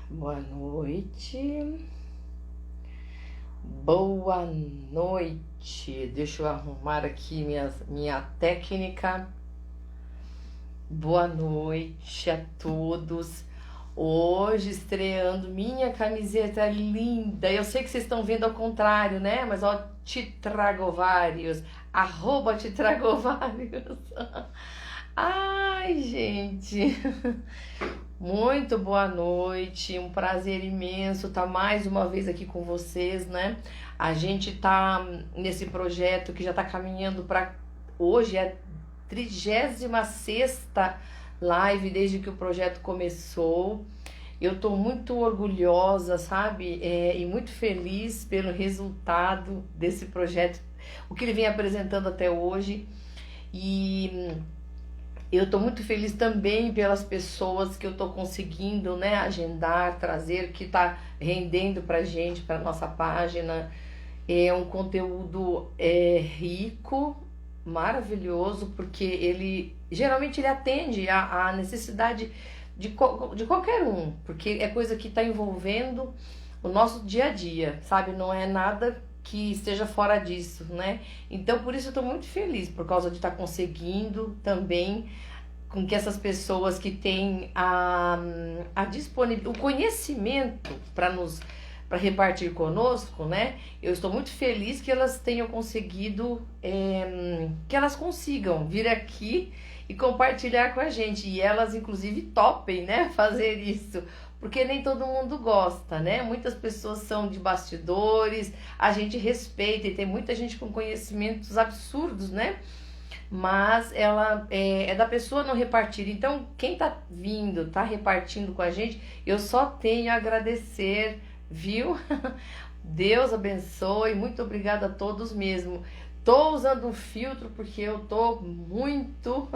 Boa noite. Boa noite. Deixa eu arrumar aqui minha técnica. Boa noite a todos. Hoje estreando minha camiseta linda. Eu sei que vocês estão vendo ao contrário, né? Mas ó, te trago vários. Arroba te trago vários. Ai, gente. Muito boa noite, um prazer imenso estar mais uma vez aqui com vocês, né? A gente tá nesse projeto que já tá caminhando para hoje é 36ª live desde que o projeto começou. Eu tô muito orgulhosa, sabe? E muito feliz pelo resultado desse projeto, o que ele vem apresentando até hoje. E eu estou muito feliz também pelas pessoas que eu estou conseguindo, né, agendar, trazer, que está rendendo para gente, para nossa página. É um conteúdo rico, maravilhoso, porque ele geralmente ele atende a necessidade de qualquer um, porque é coisa que está envolvendo o nosso dia a dia, sabe? Não é nada que esteja fora disso, né? Então, por isso eu estou muito feliz, por causa de estar conseguindo também com que essas pessoas que têm a disponibilidade, o conhecimento para repartir conosco, né? Eu estou muito feliz que elas tenham conseguido, que elas consigam vir aqui e compartilhar com a gente. E elas, inclusive, topem, né? Fazer isso. Porque nem todo mundo gosta, né? Muitas pessoas são de bastidores, a gente respeita e tem muita gente com conhecimentos absurdos, né? Mas ela é da pessoa não repartir. Então, quem tá vindo, tá repartindo com a gente, eu só tenho a agradecer, viu? Deus abençoe, muito obrigada a todos mesmo. Tô usando um filtro porque eu tô muito,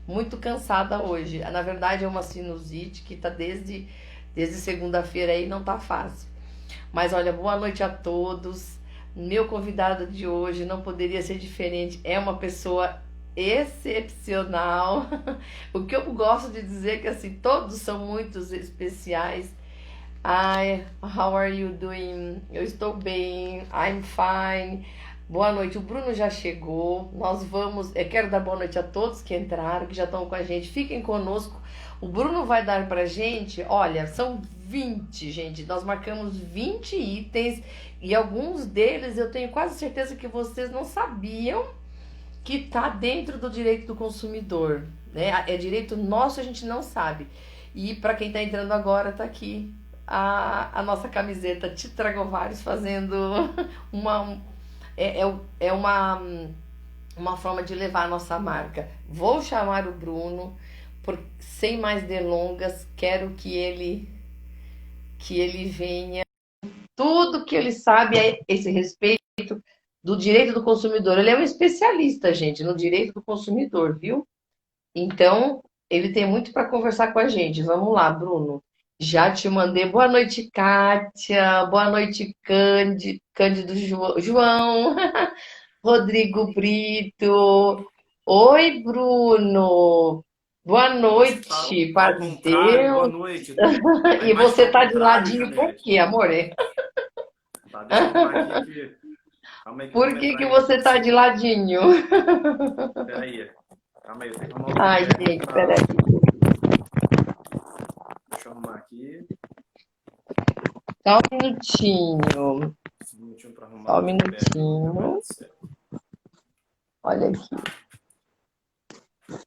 muito cansada hoje. Na verdade, é uma sinusite que tá desde segunda-feira aí, não tá fácil. Mas olha, boa noite a todos. Meu convidado de hoje não poderia ser diferente. É uma pessoa excepcional. O que eu gosto de dizer é que assim, todos são muito especiais. Hi, how are you doing? Eu estou bem. I'm fine. Boa noite. O Bruno já chegou. Nós vamos. Eu quero dar boa noite a todos que entraram, que já estão com a gente. Fiquem conosco. O Bruno vai dar pra gente. Olha, são 20, gente. Nós marcamos 20 itens e alguns deles eu tenho quase certeza que vocês não sabiam que tá dentro do direito do consumidor, né? É direito nosso, a gente não sabe. E para quem tá entrando agora, tá aqui a nossa camiseta Te Trago Vários fazendo uma é uma forma de levar a nossa marca. Vou chamar o Bruno, sem mais delongas, quero que ele venha. Tudo que ele sabe é esse respeito do direito do consumidor. Ele é um especialista, gente, no direito do consumidor, viu? Então, ele tem muito para conversar com a gente. Vamos lá, Bruno. Já te mandei. Boa noite, Kátia. Boa noite, Cândido João. Rodrigo Brito. Oi, Bruno. Boa Nossa, tá noite, ao paz de contrário, boa Deus. noite. Tá E mais você ao tá de contrário, ladinho por Janete. quê, amore? Tá, deixa eu arrumar aqui que. Calma aí que Por vamos que entrar que aí no você tá nosso. de ladinho? Pera aí. Calma aí, eu tenho que arrumar o Ai, tripé aqui gente, pra. peraí. Deixa eu arrumar aqui. Só um minutinho. Um minutinho pra arrumar Só um o tripé aqui, minha mãe minutinho. do céu. Olha aqui.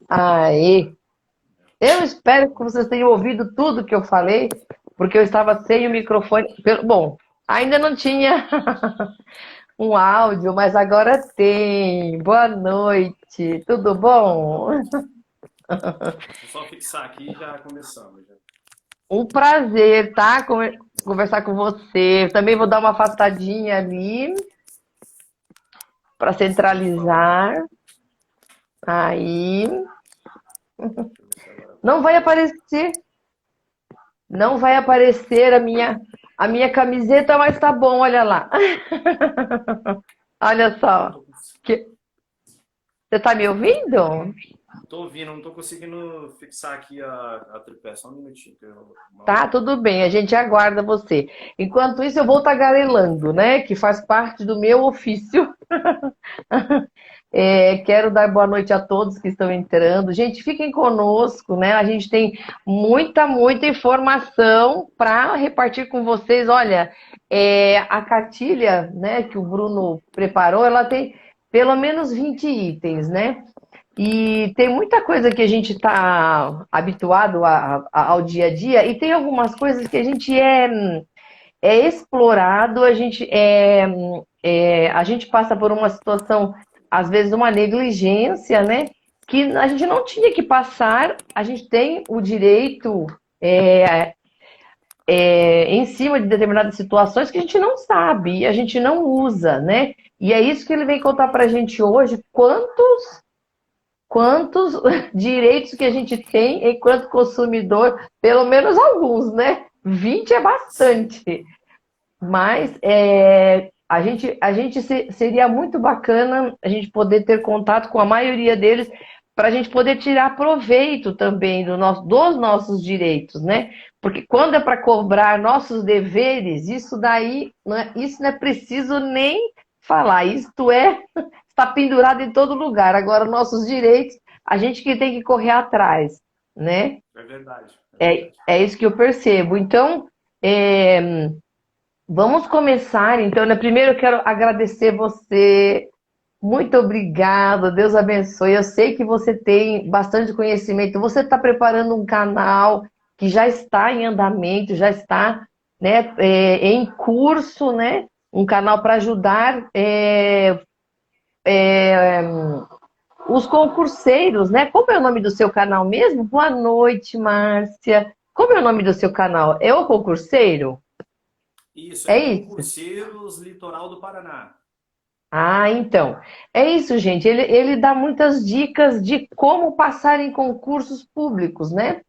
Aí. Eu espero que vocês tenham ouvido tudo que eu falei, porque eu estava sem o microfone. Bom, ainda não tinha um áudio, mas agora tem. Boa noite. Tudo bom? Deixa eu só fixar aqui e já começamos. Já. Um prazer, tá? Conversar com você. Também vou dar uma afastadinha ali para Sem falta. centralizar. Aí. Deixa eu ver se agora Não vai apareceu. aparecer, não vai aparecer a minha camiseta, mas tá bom, olha lá. Olha Eu só. tô com. Você tá me ouvindo? Tô ouvindo, não tô conseguindo fixar aqui a tripé, só um minutinho. Tá, tudo bem, a gente aguarda você. Enquanto isso, eu vou tagarelando, né? Que faz parte do meu ofício. Quero dar boa noite a todos que estão entrando. Gente, fiquem conosco, né? A gente tem muita informação para repartir com vocês. Olha, a cartilha, né, que o Bruno preparou, ela tem pelo menos 20 itens, né? E tem muita coisa que a gente está habituado ao dia a dia, e tem algumas coisas que a gente é explorado, a gente passa por uma situação, às vezes, uma negligência, né? Que a gente não tinha que passar, a gente tem o direito em cima de determinadas situações que a gente não sabe e a gente não usa, né? E é isso que ele vem contar para a gente hoje, quantos direitos que a gente tem enquanto consumidor, pelo menos alguns, né? 20 é bastante. Mas seria muito bacana a gente poder ter contato com a maioria deles para a gente poder tirar proveito também dos nossos direitos, né? Porque quando é para cobrar nossos deveres, isso daí, isso não é preciso nem falar. Isto está pendurado em todo lugar. Agora, nossos direitos, a gente que tem que correr atrás, né? É verdade, é É, verdade. é isso que eu percebo. Então, vamos começar, então, né? Primeiro eu quero agradecer você. Muito obrigada, Deus abençoe. Eu sei que você tem bastante conhecimento. Você está preparando um canal que já está em andamento, já está, né, em curso, né? Um canal para ajudar os concurseiros, né? Como é o nome do seu canal mesmo? Boa noite, Márcia. Como é o nome do seu canal? É o concurseiro? Isso, É é isso? Concurseiros Litoral do Paraná. Ah, então. É isso, gente. Ele dá muitas dicas de como passar em concursos públicos, né?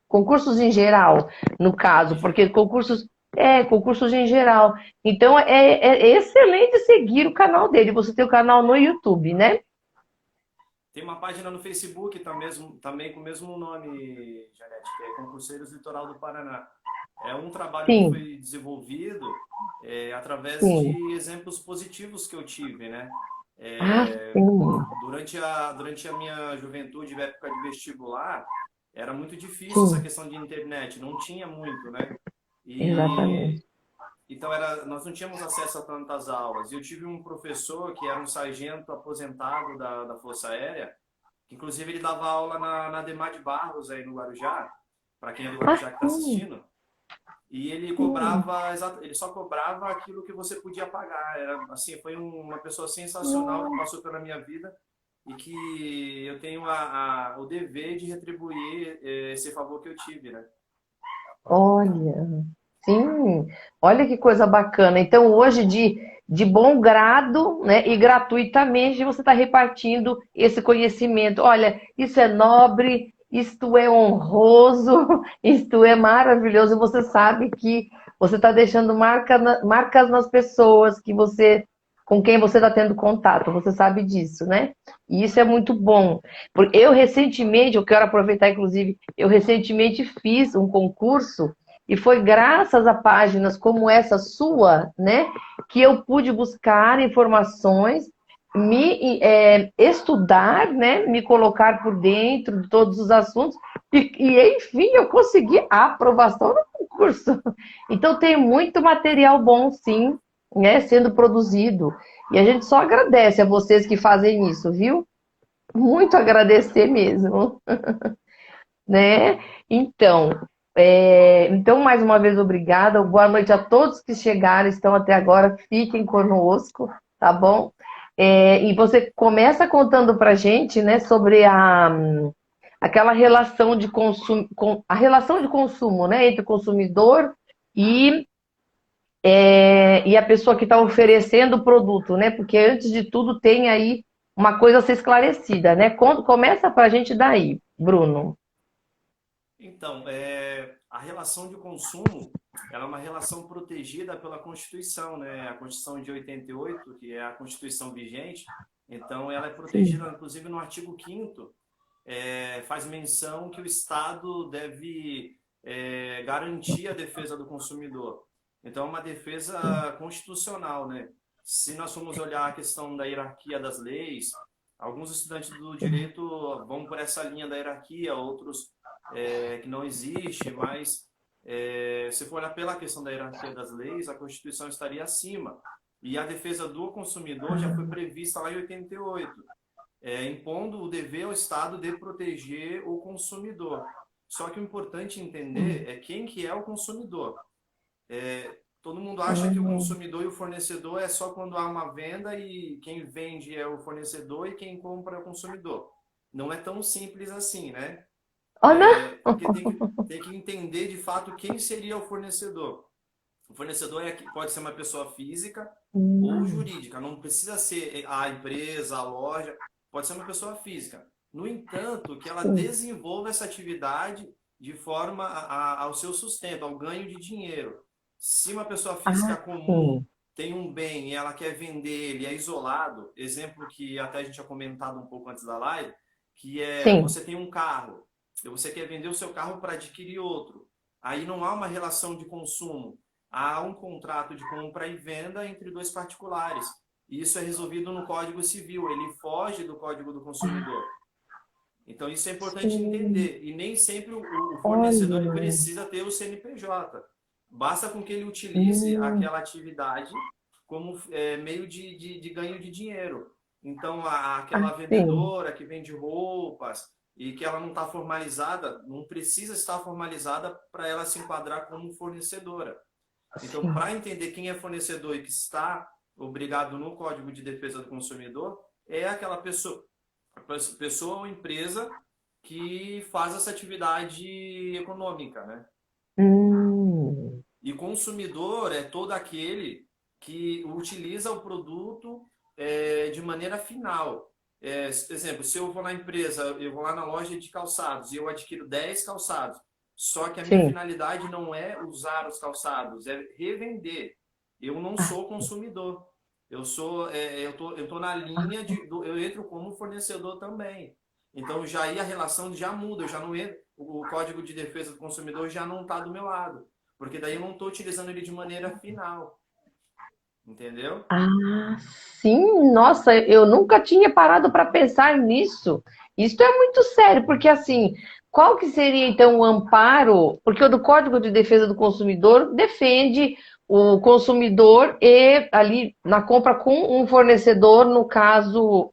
Concursos em geral, no caso, Em porque geral. concursos em geral. Então é excelente seguir o canal dele. Você tem o canal no YouTube, né? Tem uma página no Facebook também com o mesmo nome, Janete, que é Concurseiros Litoral do Paraná. É um trabalho que Sim, foi desenvolvido através sim. de exemplos positivos que eu tive, né? Ah, É, sim, durante a minha juventude, época de vestibular, era muito difícil essa sim, questão de internet, não tinha muito, né? E exatamente. então nós não tínhamos acesso a tantas aulas. E eu tive um professor que era um sargento aposentado da Força Aérea, que inclusive ele dava aula na Ademar de Barros aí no Guarujá, para quem é do Ah, Guarujá que está sim, assistindo. E ele sim. cobrava, ele só cobrava aquilo que você podia pagar. Era assim, foi uma pessoa sensacional que passou pela minha vida e que eu tenho o dever de retribuir esse favor que eu tive, né? Olha, sim, olha que coisa bacana. Então, hoje, de bom grado, né, e gratuitamente, você está repartindo esse conhecimento. Olha, isso é nobre, isto é honroso, isto é maravilhoso. E você sabe que você está deixando marcas nas pessoas com quem você está tendo contato. Você sabe disso, né? E isso é muito bom. Porque eu quero aproveitar, inclusive, eu recentemente fiz um concurso e foi graças a páginas como essa sua, né, que eu pude buscar informações, estudar, né, me colocar por dentro de todos os assuntos enfim, eu consegui a aprovação no concurso. Então, tem muito material bom, sim, né, sendo produzido. E a gente só agradece a vocês que fazem isso, viu? Muito agradecer mesmo, né? Então, então, mais uma vez, obrigada. Boa noite a todos que chegaram, estão até agora. Fiquem conosco, tá bom? E você começa contando para gente, né, sobre aquela relação de consumo, a relação de consumo, né, entre o consumidor e, e a pessoa que está oferecendo o produto, né? Porque antes de tudo tem aí uma coisa a ser esclarecida, né? Começa para a gente daí, Bruno. Então, a relação de consumo, ela é uma relação protegida pela Constituição, né? A Constituição de 88, que é a Constituição vigente, então ela é Sim. protegida, inclusive, no artigo 5º, faz menção que o Estado deve garantir a defesa do consumidor. Então, é uma defesa constitucional, né? Se nós formos olhar a questão da hierarquia das leis, alguns estudantes do direito vão por essa linha da hierarquia, outros que não existe, mas se for olhar pela questão da hierarquia das leis, a Constituição estaria acima. E a defesa do consumidor já foi prevista lá em 88, impondo o dever ao Estado de proteger o consumidor. Só que o importante entender é quem que é o consumidor. Todo mundo acha que o consumidor e o fornecedor é só quando há uma venda e quem vende é o fornecedor e quem compra é o consumidor. Não é tão simples assim, né? Oh, não. Porque tem que entender de fato quem seria o fornecedor. O fornecedor pode ser uma pessoa física ou jurídica, não precisa ser a empresa, a loja, pode ser uma pessoa física. No entanto, que ela desenvolva essa atividade de forma ao seu sustento, ao ganho de dinheiro. Se uma pessoa física comum tem um bem e ela quer vender ele, é isolado, exemplo que até a gente tinha comentado um pouco antes da live, que você tem um carro, e você quer vender o seu carro para adquirir outro. Aí não há uma relação de consumo, há um contrato de compra e venda entre dois particulares. E isso é resolvido no Código Civil, ele foge do Código do Consumidor. Então isso é importante entender. E nem sempre o fornecedor ele precisa ter o CNPJ. Basta com que ele utilize aquela atividade como meio de ganho de dinheiro. Então, aquela vendedora que vende roupas e que ela não está formalizada, não precisa estar formalizada para ela se enquadrar como fornecedora. Então, para entender quem é fornecedor e que está obrigado no Código de Defesa do Consumidor, é aquela pessoa ou empresa que faz essa atividade econômica, né? E consumidor é todo aquele que utiliza o produto de maneira final. Exemplo, se eu vou na empresa, eu vou lá na loja de calçados e eu adquiro 10 calçados, só que a minha finalidade não é usar os calçados, é revender. Eu não sou consumidor. Eu tô na linha eu entro como fornecedor também. Então já aí a relação já muda, eu já não entro, o Código de Defesa do Consumidor já não está do meu lado, porque daí eu não estou utilizando ele de maneira final. Entendeu? Sim, nossa, eu nunca tinha parado para pensar nisso. Isso é muito sério, porque assim, qual que seria então o amparo? Porque o do Código de Defesa do Consumidor defende o consumidor e ali na compra com um fornecedor, no caso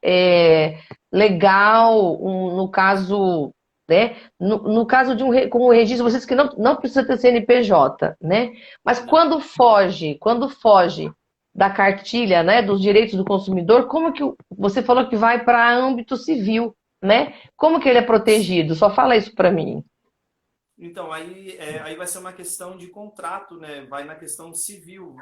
legal, no caso, né? No caso de com o registro, vocês que não precisa ter CNPJ, né? Mas quando foge da cartilha, né, dos direitos do consumidor, como que você falou que vai para âmbito civil, né? Como que ele é protegido? Só fala isso para mim. Então, aí vai ser uma questão de contrato, né? Vai na questão civil.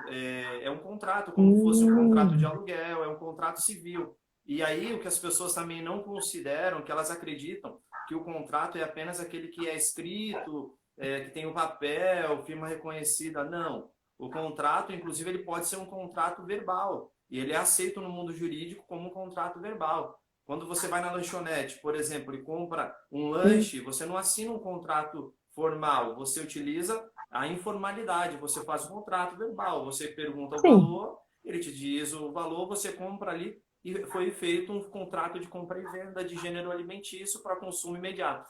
É um contrato, como fosse um contrato de aluguel, é um contrato civil. E aí o que as pessoas também não consideram, que elas acreditam que o contrato é apenas aquele que é escrito, que tem o papel, firma reconhecida. Não. O contrato, inclusive, ele pode ser um contrato verbal. E ele é aceito no mundo jurídico como um contrato verbal. Quando você vai na lanchonete, por exemplo, e compra um lanche, você não assina um contrato formal, você utiliza a informalidade, você faz um contrato verbal, você pergunta o valor, ele te diz o valor, você compra ali e foi feito um contrato de compra e venda de gênero alimentício para consumo imediato.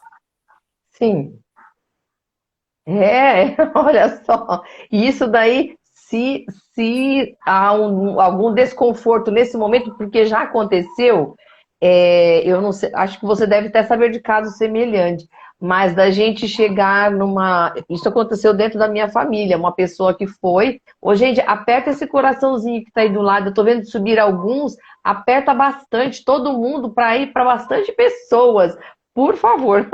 Sim. Olha só. E isso daí, se há algum desconforto nesse momento, porque já aconteceu, eu não sei, acho que você deve até saber de caso semelhante, mas da gente chegar numa. Isso aconteceu dentro da minha família, uma pessoa que foi. Ô, gente, aperta esse coraçãozinho que está aí do lado, eu estou vendo subir alguns, aperta bastante, todo mundo, para ir para bastante pessoas, por favor.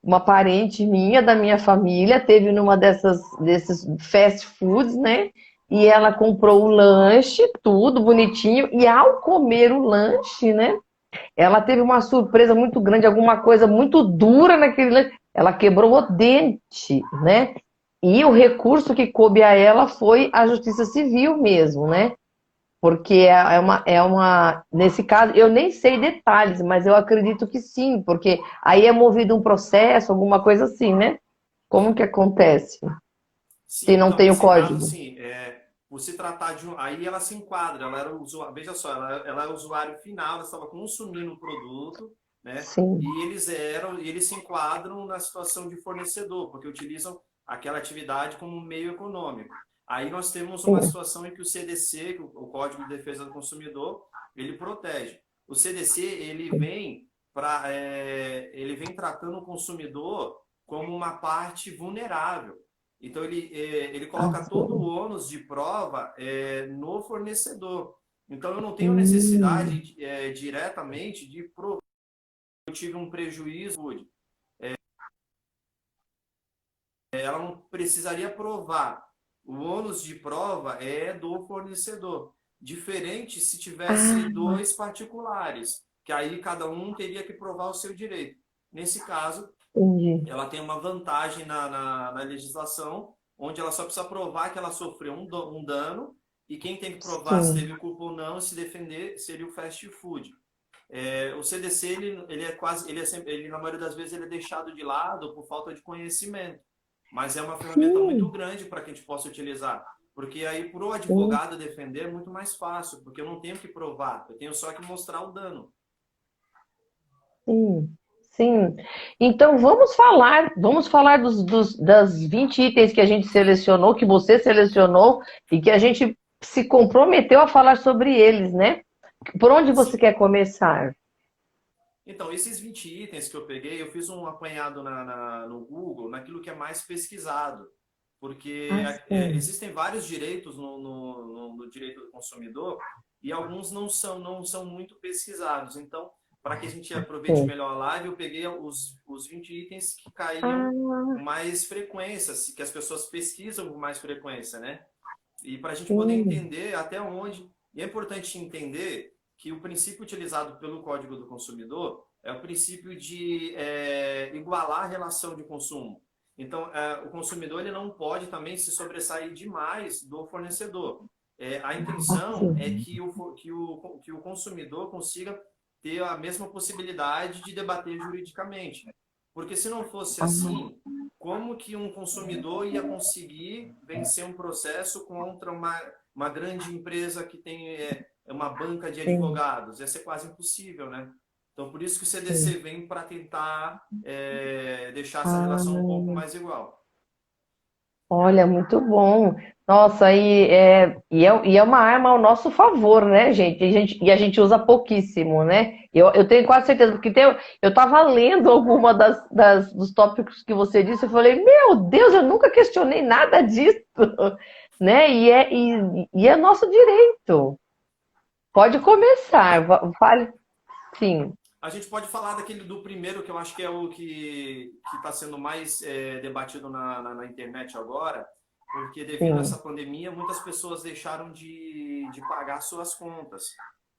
Uma parente minha, da minha família, teve numa desses fast foods, né? E ela comprou o lanche, tudo bonitinho, e ao comer o lanche, né? Ela teve uma surpresa muito grande, alguma coisa muito dura naquele lanche. Ela quebrou o dente, né? E o recurso que coube a ela foi a Justiça Civil mesmo, né? Porque nesse caso, eu nem sei detalhes, mas eu acredito que sim, porque aí é movido um processo, alguma coisa assim, né? Como que acontece? Se Sim, não então, tem o nesse caso, código. assim, por se tratar de um. Aí ela se enquadra, ela era usuário, veja só, ela era o usuário final, ela estava consumindo o produto, né? Sim, E eles se enquadram na situação de fornecedor, porque utilizam aquela atividade como um meio econômico. Aí nós temos uma sim. situação em que o CDC, que o Código de Defesa do Consumidor, ele protege. O CDC, ele vem tratando o consumidor como uma parte vulnerável. Então, ele Ah, coloca todo o sim. ônus de prova no fornecedor. Então, eu não tenho Hum, necessidade diretamente de provar que eu tive um prejuízo. Ela não precisaria provar. O ônus de prova é do fornecedor. Diferente se tivesse ah, dois particulares, que aí cada um teria que provar o seu direito. Nesse caso, entendi. ela tem uma vantagem na legislação, onde ela só precisa provar que ela sofreu um dano, e quem tem que provar se Sim, teve culpa ou não, se defender, seria o fast food. O CDC, ele é quase, ele é sempre, ele, na maioria das vezes, ele é deixado de lado por falta de conhecimento. Mas é uma ferramenta muito sim, grande para que a gente possa utilizar. Porque aí, para o sim, advogado defender, é muito mais fácil, porque eu não tenho que provar, eu tenho só que mostrar o dano. sim, sim. Então vamos falar das 20 itens que a gente selecionou, que você selecionou e que a gente se comprometeu a falar sobre eles, né? Por onde você Sim. quer começar? Então, esses 20 itens que eu peguei, eu fiz um apanhado no Google, naquilo que é mais pesquisado, porque Ah, sim, existem vários direitos no direito do consumidor e alguns não são muito pesquisados. Então, para que a gente aproveite sim. melhor a live, eu peguei os 20 itens que caíam com Ah, mais frequência, que as pessoas pesquisam com mais frequência, né? E para a gente poder sim, entender até onde. E é importante entender que o princípio utilizado pelo Código do Consumidor é o princípio de igualar a relação de consumo. Então, o consumidor ele não pode também se sobressair demais do fornecedor. A intenção é sim. que o consumidor consiga ter a mesma possibilidade de debater juridicamente. Porque se não fosse Ah, assim, como que um consumidor ia conseguir vencer um processo contra uma grande empresa que tem uma banca de sim, advogados? Ia ser quase impossível, né? Então, por isso que o sim. CDC vem para tentar deixar essa relação um pouco Ah, mais igual. olha, muito bom. Nossa, e é uma arma ao nosso favor, né, gente? E a gente usa pouquíssimo, né? Eu tenho quase certeza, porque eu estava lendo alguma dos tópicos que você disse, eu falei, meu Deus, eu nunca questionei nada disso, né? E é nosso direito. Pode começar, Então, fale, sim, a gente pode falar daquele do primeiro, que eu acho que é o que está sendo mais debatido na internet agora, porque devido a essa sim. pandemia, muitas pessoas deixaram de pagar suas contas.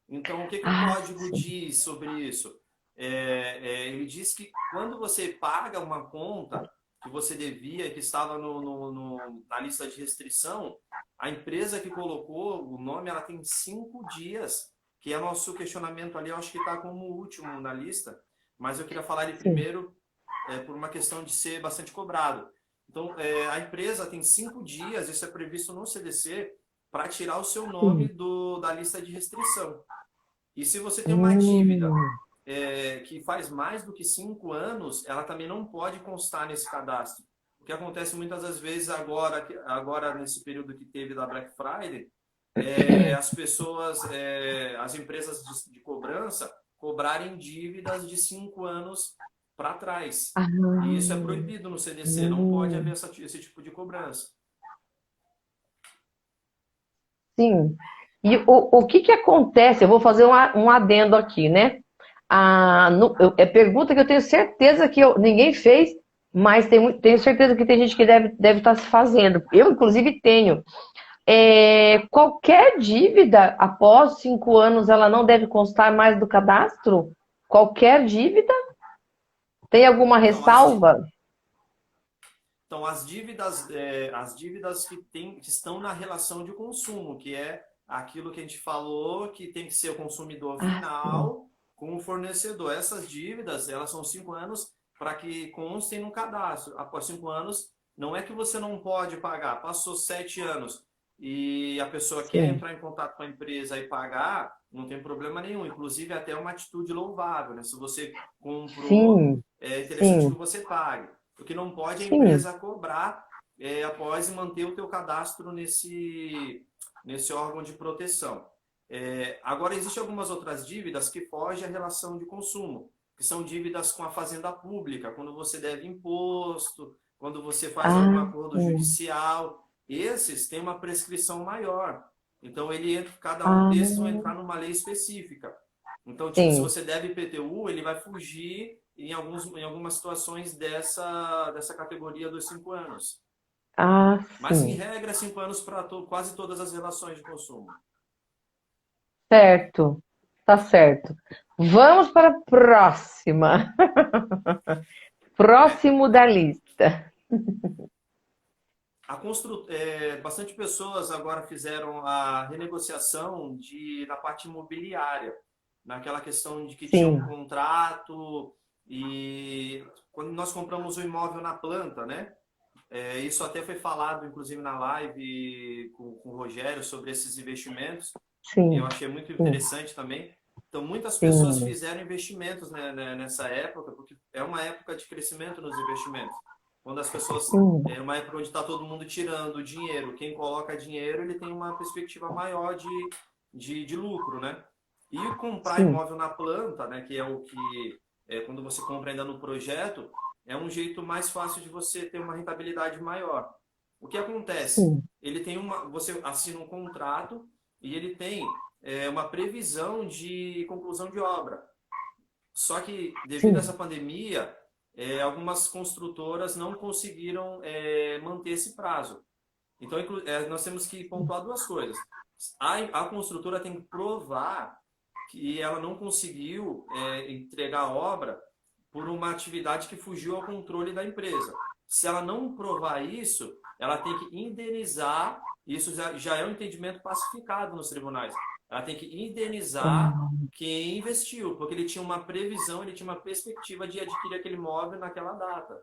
Então, o que que o Ah, código sim, diz sobre isso? Ele diz que quando você paga uma conta que você devia, que estava na lista de restrição, a empresa que colocou o nome, ela tem 5 dias, que é nosso questionamento ali, eu acho que está como último na lista, mas eu queria falar ele sim. primeiro por uma questão de ser bastante cobrado. Então, a empresa tem 5 dias, isso é previsto no CDC, para tirar o seu nome Sim. da lista de restrição. E se você tem uma dívida Hum, que faz mais do que 5 anos, ela também não pode constar nesse cadastro. O que acontece muitas das vezes agora nesse período que teve da Black Friday, as empresas de cobrança cobrarem dívidas de 5 anos para trás. ah, E isso é proibido no CDC, não pode haver hum, esse tipo de cobrança. sim. E o que que acontece? Eu vou fazer um adendo aqui, né? É pergunta que eu tenho certeza que ninguém fez, mas tenho certeza que tem gente que deve estar se fazendo. Eu, inclusive, tenho. Qualquer dívida após 5 anos, ela não deve constar mais do cadastro? Qualquer dívida? Tem alguma Então, ressalva? as dívidas que estão na relação de consumo, que é aquilo que a gente falou, que tem que ser o consumidor Ah, sim. final com o fornecedor. Essas dívidas, elas são 5 anos para que constem no cadastro. Após 5 anos, não é que você não pode pagar. Passou 7 anos e a pessoa quer Sim. entrar em contato com a empresa e pagar, não tem problema nenhum. Inclusive, é até uma atitude louvável, né? Se você comprou, Sim. é interessante que Sim. você pague. O que não pode é a Sim. empresa cobrar após manter o teu cadastro nesse órgão de proteção. Agora, existem algumas outras dívidas que fogem à relação de consumo, que são dívidas com a fazenda pública, quando você deve imposto, quando você faz algum Ah, acordo sim. judicial. Esses têm uma prescrição maior. Então, cada um Ah, desses vai entrar numa lei específica. Então, tipo, se sim. você deve IPTU, ele vai fugir em algumas situações dessa categoria dos 5 anos. Ah, Mas, em sim. regra, 5 anos para quase todas as relações de consumo. Certo. Tá certo. Vamos para a próxima. É, Próximo da lista. bastante pessoas agora fizeram a renegociação na parte imobiliária, naquela questão de que tinha um Sim, contrato e quando nós compramos o imóvel na planta, né? Isso até foi falado, inclusive, na live com o Rogério sobre esses investimentos. Eu sim, achei muito sim, interessante também. Então, muitas pessoas sim, fizeram investimentos, né, nessa época, porque é uma época de crescimento nos investimentos. Quando as pessoas. sim, É uma época onde está todo mundo tirando dinheiro. Quem coloca dinheiro, ele tem uma perspectiva maior de lucro, né? E comprar sim, imóvel na planta, né, que é o que, quando você compra ainda no projeto, é um jeito mais fácil de você ter uma rentabilidade maior. O que acontece? sim, Você assina um contrato e ele tem uma previsão de conclusão de obra. Só que, devido a essa sim, pandemia, algumas construtoras não conseguiram manter esse prazo. Então, nós temos que pontuar duas coisas. A construtora tem que provar que ela não conseguiu entregar a obra por uma atividade que fugiu ao controle da empresa. Se ela não provar isso, ela tem que indenizar, isso já é um entendimento pacificado nos tribunais. Ela tem que indenizar ah, quem investiu, porque ele tinha uma previsão, ele tinha uma perspectiva de adquirir aquele imóvel naquela data.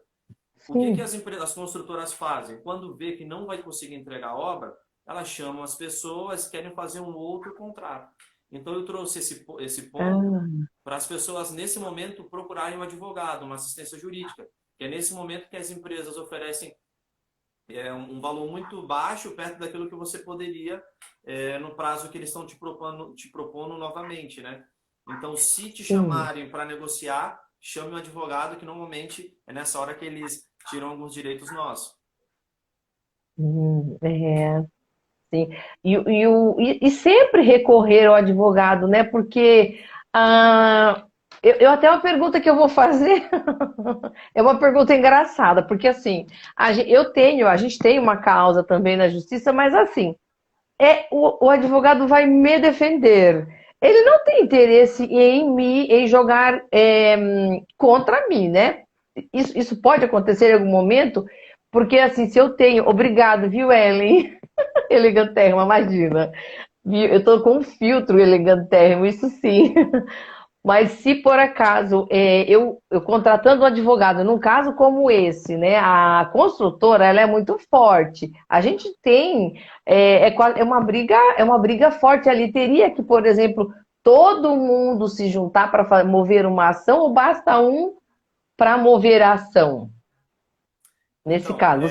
O que sim, as construtoras fazem? Quando vê que não vai conseguir entregar a obra, elas chamam as pessoas, querem fazer um outro contrato. Então, eu trouxe esse ponto ah, para as pessoas, nesse momento, procurarem um advogado, uma assistência jurídica, que é nesse momento que as empresas oferecem um valor muito baixo, perto daquilo que você poderia, no prazo que eles estão te propondo novamente, né? Então, se te sim. chamarem para negociar, chame um advogado, que normalmente é nessa hora que eles tiram alguns direitos nossos. É, sim. E sempre recorrer ao advogado, né? Porque eu até uma pergunta que eu vou fazer é uma pergunta engraçada, porque assim, a gente tem uma causa também na justiça, mas assim, o advogado vai me defender. Ele não tem interesse em jogar contra mim, né? Isso pode acontecer em algum momento, porque assim, se eu tenho. Obrigado, viu, Ellen? Elegantérrima, imagina. Eu tô com um filtro elegantérrimo, isso sim. Mas se por acaso eu contratando um advogado, num caso como esse, né, a construtora ela é muito forte. A gente tem é uma briga forte ali. Teria que, por exemplo, todo mundo se juntar para mover uma ação ou basta um para mover a ação? Nesse Então, caso,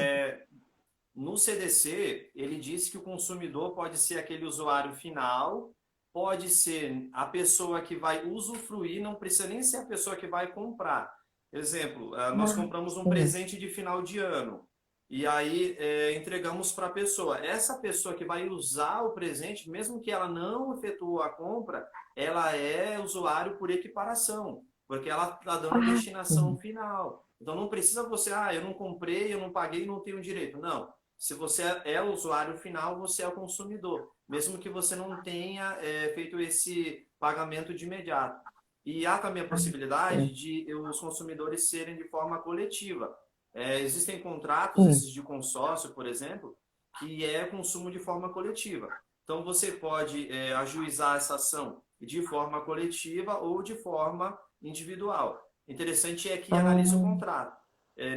no CDC, ele disse que o consumidor pode ser aquele usuário final, pode ser a pessoa que vai usufruir, não precisa nem ser a pessoa que vai comprar. Exemplo, nós compramos um sim. presente de final de ano e aí entregamos para a pessoa. Essa pessoa que vai usar o presente, mesmo que ela não efetuou a compra, ela é usuário por equiparação, porque ela está dando a Ah, destinação sim. final. Então não precisa você, eu não comprei, eu não paguei, não tenho direito. Não. Se você é o usuário final, você é o consumidor, mesmo que você não tenha feito esse pagamento de imediato. E há também a possibilidade Sim. de os consumidores serem de forma coletiva. Existem contratos, Sim. esses de consórcio, por exemplo, que é consumo de forma coletiva. Então, você pode ajuizar essa ação de forma coletiva ou de forma individual. Interessante é que analisa o Ah, contrato.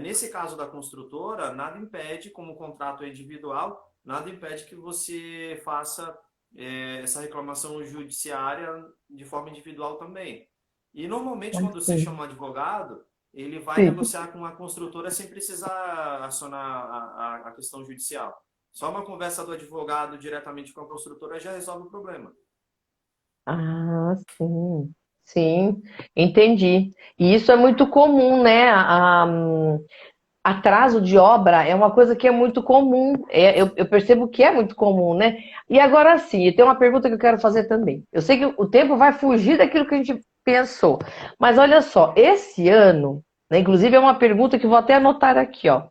Nesse caso da construtora, nada impede, como o contrato é individual, nada impede que você faça essa reclamação judiciária de forma individual também. E normalmente, quando você sim. chama um advogado, ele vai Sim. negociar com a construtora sem precisar acionar a questão judicial. Só uma conversa do advogado diretamente com a construtora já resolve o problema. Ah, sim. Sim, entendi. E isso é muito comum, né? Atraso de obra é uma coisa que é muito comum. Eu percebo que é muito comum, né? E agora sim, tem uma pergunta que eu quero fazer também. Eu sei que o tempo vai fugir daquilo que a gente pensou, mas olha só, esse ano, né, inclusive é uma pergunta que eu vou até anotar aqui, ó.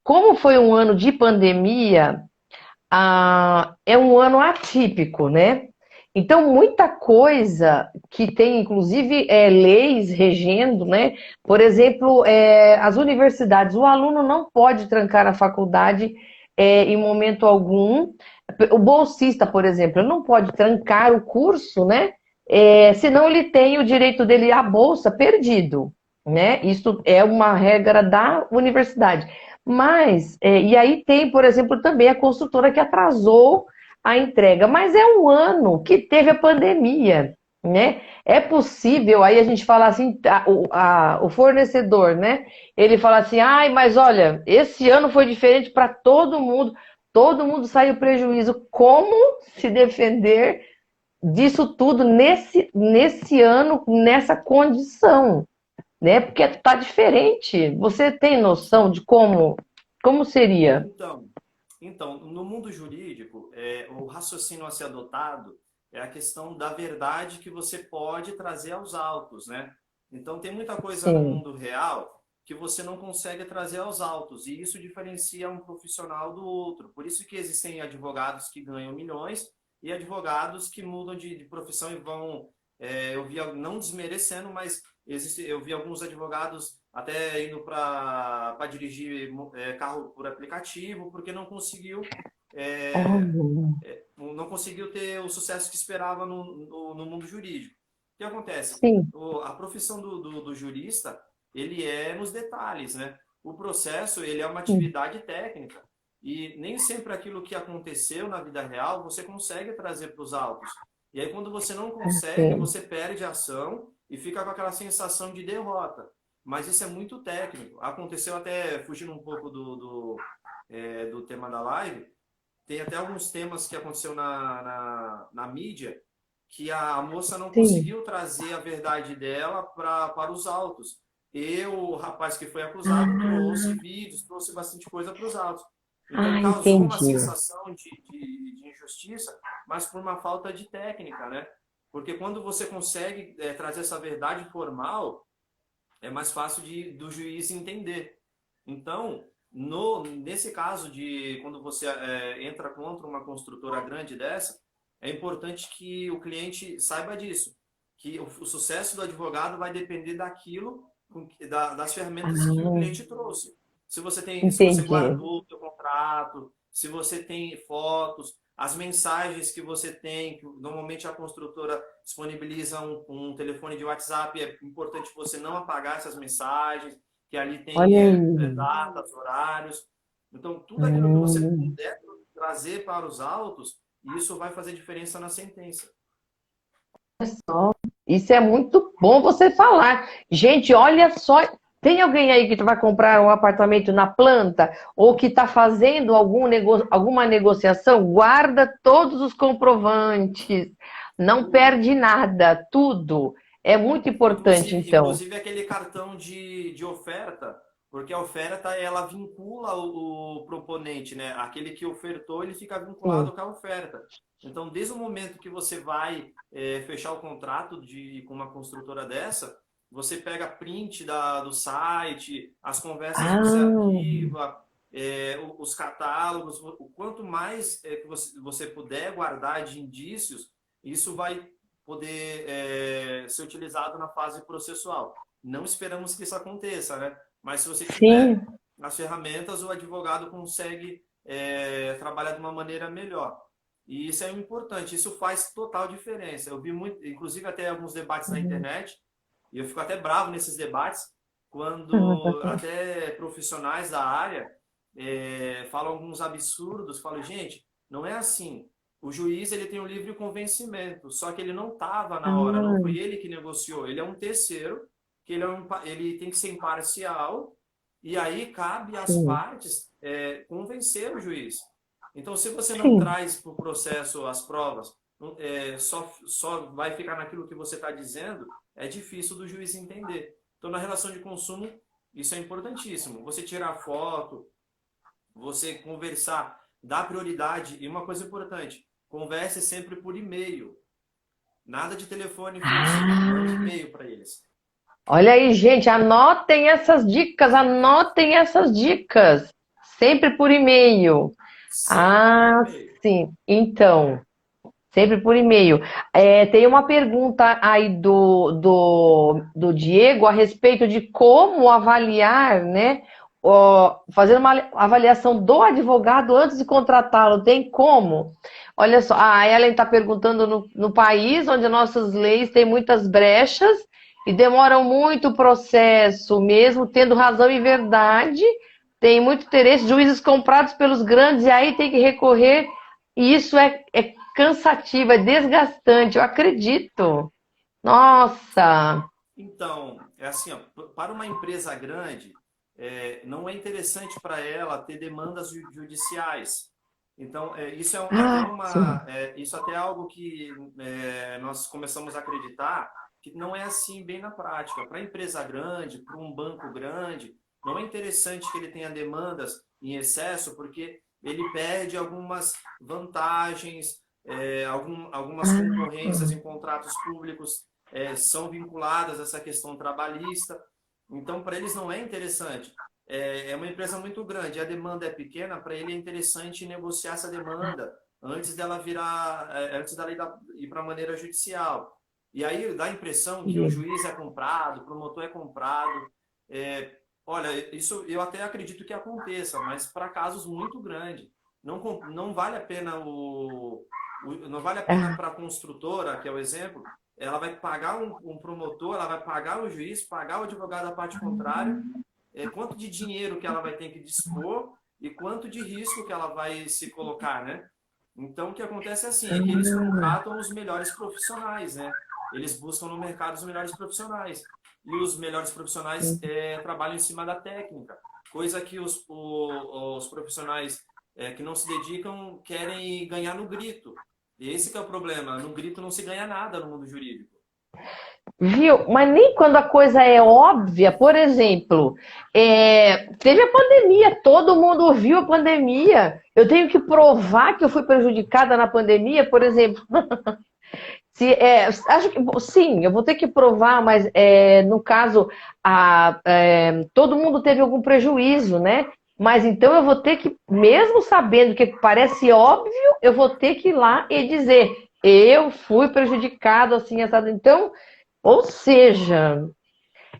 Como foi um ano de pandemia, é um ano atípico, né? Então, muita coisa que tem, inclusive, leis regendo, né? Por exemplo, as universidades, o aluno não pode trancar a faculdade em momento algum. O bolsista, por exemplo, ele não pode trancar o curso, né? Senão ele tem o direito dele à bolsa perdido, né? Isso é uma regra da universidade. Mas, e aí tem, por exemplo, também a construtora que atrasou a entrega, mas é um ano que teve a pandemia, né? É possível, aí a gente fala assim, o fornecedor, né? Ele fala assim, ai, mas olha, esse ano foi diferente para todo mundo saiu prejuízo. Como se defender disso tudo nesse ano, nessa condição? Né? Porque tá diferente. Você tem noção de como seria? Então, no mundo jurídico, o raciocínio a ser adotado é a questão da verdade que você pode trazer aos autos, né? Então, tem muita coisa no Sim. mundo real que você não consegue trazer aos autos, e isso diferencia um profissional do outro. Por isso que existem advogados que ganham milhões e advogados que mudam de profissão e vão, eu vi, não desmerecendo, mas eu vi alguns advogados até indo para dirigir carro por aplicativo, porque é, Olha, não conseguiu ter o sucesso que esperava no mundo jurídico. O que acontece? sim. A profissão do jurista, ele é nos detalhes, né? O processo, ele é uma Sim. atividade técnica. E nem sempre aquilo que aconteceu na vida real você consegue trazer para os autos. E aí, quando você não consegue, Sim. você perde a ação e fica com aquela sensação de derrota. Mas isso é muito técnico. Aconteceu até, fugindo um pouco do tema da live, tem até alguns temas que aconteceu na mídia que a moça não Sim. conseguiu trazer a verdade dela para os autos. E o rapaz que foi acusado Ah, trouxe vídeos, trouxe bastante coisa para os autos. Então, causou uma entendi. sensação de injustiça, mas por uma falta de técnica, né? Porque quando você consegue trazer essa verdade formal, é mais fácil do juiz entender. Então, nesse caso de quando você entra contra uma construtora grande dessa, é importante que o cliente saiba disso, que o sucesso do advogado vai depender daquilo, das ferramentas que o Ah, cliente trouxe. Se você entendi. guardou o seu contrato, se você tem fotos, as mensagens que você tem, que normalmente a construtora disponibiliza um telefone de WhatsApp, é importante você não apagar essas mensagens, que ali tem Olha aí. datas, horários. Então, tudo aquilo que você Hum, puder trazer para os autos, isso vai fazer diferença na sentença. isso é muito bom você falar. Gente, olha só. Tem alguém aí que vai comprar um apartamento na planta ou que está fazendo alguma negociação? Guarda todos os comprovantes. Não perde nada, tudo. É muito importante, então. Inclusive aquele cartão de oferta, porque a oferta ela vincula o proponente, né? Aquele que ofertou, ele fica vinculado Sim. com a oferta. Então, desde o momento que você vai fechar o contrato com uma construtora dessa, você pega print do site, as conversas você Ah, arquiva, os catálogos, o quanto mais que você puder guardar de indícios, isso vai poder ser utilizado na fase processual. Não esperamos que isso aconteça, né? Mas se você tiver sim. as ferramentas, o advogado consegue trabalhar de uma maneira melhor. E isso é importante, isso faz total diferença. Eu vi muito, inclusive até alguns debates na Uhum. internet, e eu fico até bravo nesses debates, quando até profissionais da área falam alguns absurdos, falam, gente, não é assim. O juiz ele tem o livre convencimento, só que ele não estava na hora, não foi Ah, ele que negociou, ele é um terceiro, que ele tem que ser imparcial, e aí cabe às sim, partes convencer o juiz. Então, se você não sim. traz para o processo as provas, só vai ficar naquilo que você está dizendo, é difícil do juiz entender. Então, na relação de consumo, isso é importantíssimo. Você tirar foto, você conversar, dar prioridade. E uma coisa importante, converse sempre por e-mail. Nada de telefone fixo. Mande Ah, e-mail para eles. olha aí, gente, anotem essas dicas, anotem essas dicas. Sempre por e-mail. Sempre por Ah, e-mail. sim. Então, sempre por e-mail. Tem uma pergunta aí do Diego a respeito de como avaliar, né? Fazer uma avaliação do advogado antes de contratá-lo. Tem como? Olha só, a Ellen está perguntando no país onde nossas leis têm muitas brechas e demoram muito o processo, mesmo tendo razão e verdade, tem muito interesse, juízes comprados pelos grandes, e aí tem que recorrer, e isso é cansativo, é desgastante, eu acredito. Nossa! Então, é assim, ó, para uma empresa grande, não é interessante para ela ter demandas judiciais. Então, Ah, sim. isso até é algo que nós começamos a acreditar que não é assim bem na prática. Para empresa grande, para um banco grande, não é interessante que ele tenha demandas em excesso, porque ele perde algumas vantagens, algumas Ah, concorrências em contratos públicos são vinculadas a essa questão trabalhista. Então, para eles não é interessante. É uma empresa muito grande, a demanda é pequena, para ele é interessante negociar essa demanda antes dela ir para a maneira judicial. E aí dá a impressão que o sim. juiz é comprado, o promotor é comprado. Olha, isso eu até acredito que aconteça, mas para casos muito grandes. Não vale a pena não vale a pena Ah, para a construtora, que é o exemplo, ela vai pagar um promotor, ela vai pagar o juiz, pagar o advogado da parte contrária, quanto de dinheiro que ela vai ter que dispor e quanto de risco que ela vai se colocar, né? Então, o que acontece é assim, é que eles contratam os melhores profissionais, né? Eles buscam no mercado os melhores profissionais. E os melhores profissionais trabalham em cima da técnica, coisa que os profissionais que não se dedicam querem ganhar no grito. E esse que é o problema, no grito não se ganha nada no mundo jurídico. viu? Mas nem quando a coisa é óbvia, por exemplo, teve a pandemia, todo mundo viu a pandemia. Eu tenho que provar que eu fui prejudicada na pandemia, por exemplo. Acho que sim, eu vou ter que provar, mas no caso, todo mundo teve algum prejuízo, né? Mas então eu vou ter que, mesmo sabendo que parece óbvio, eu vou ter que ir lá e dizer, eu fui prejudicado assim, assado. Então, ou seja,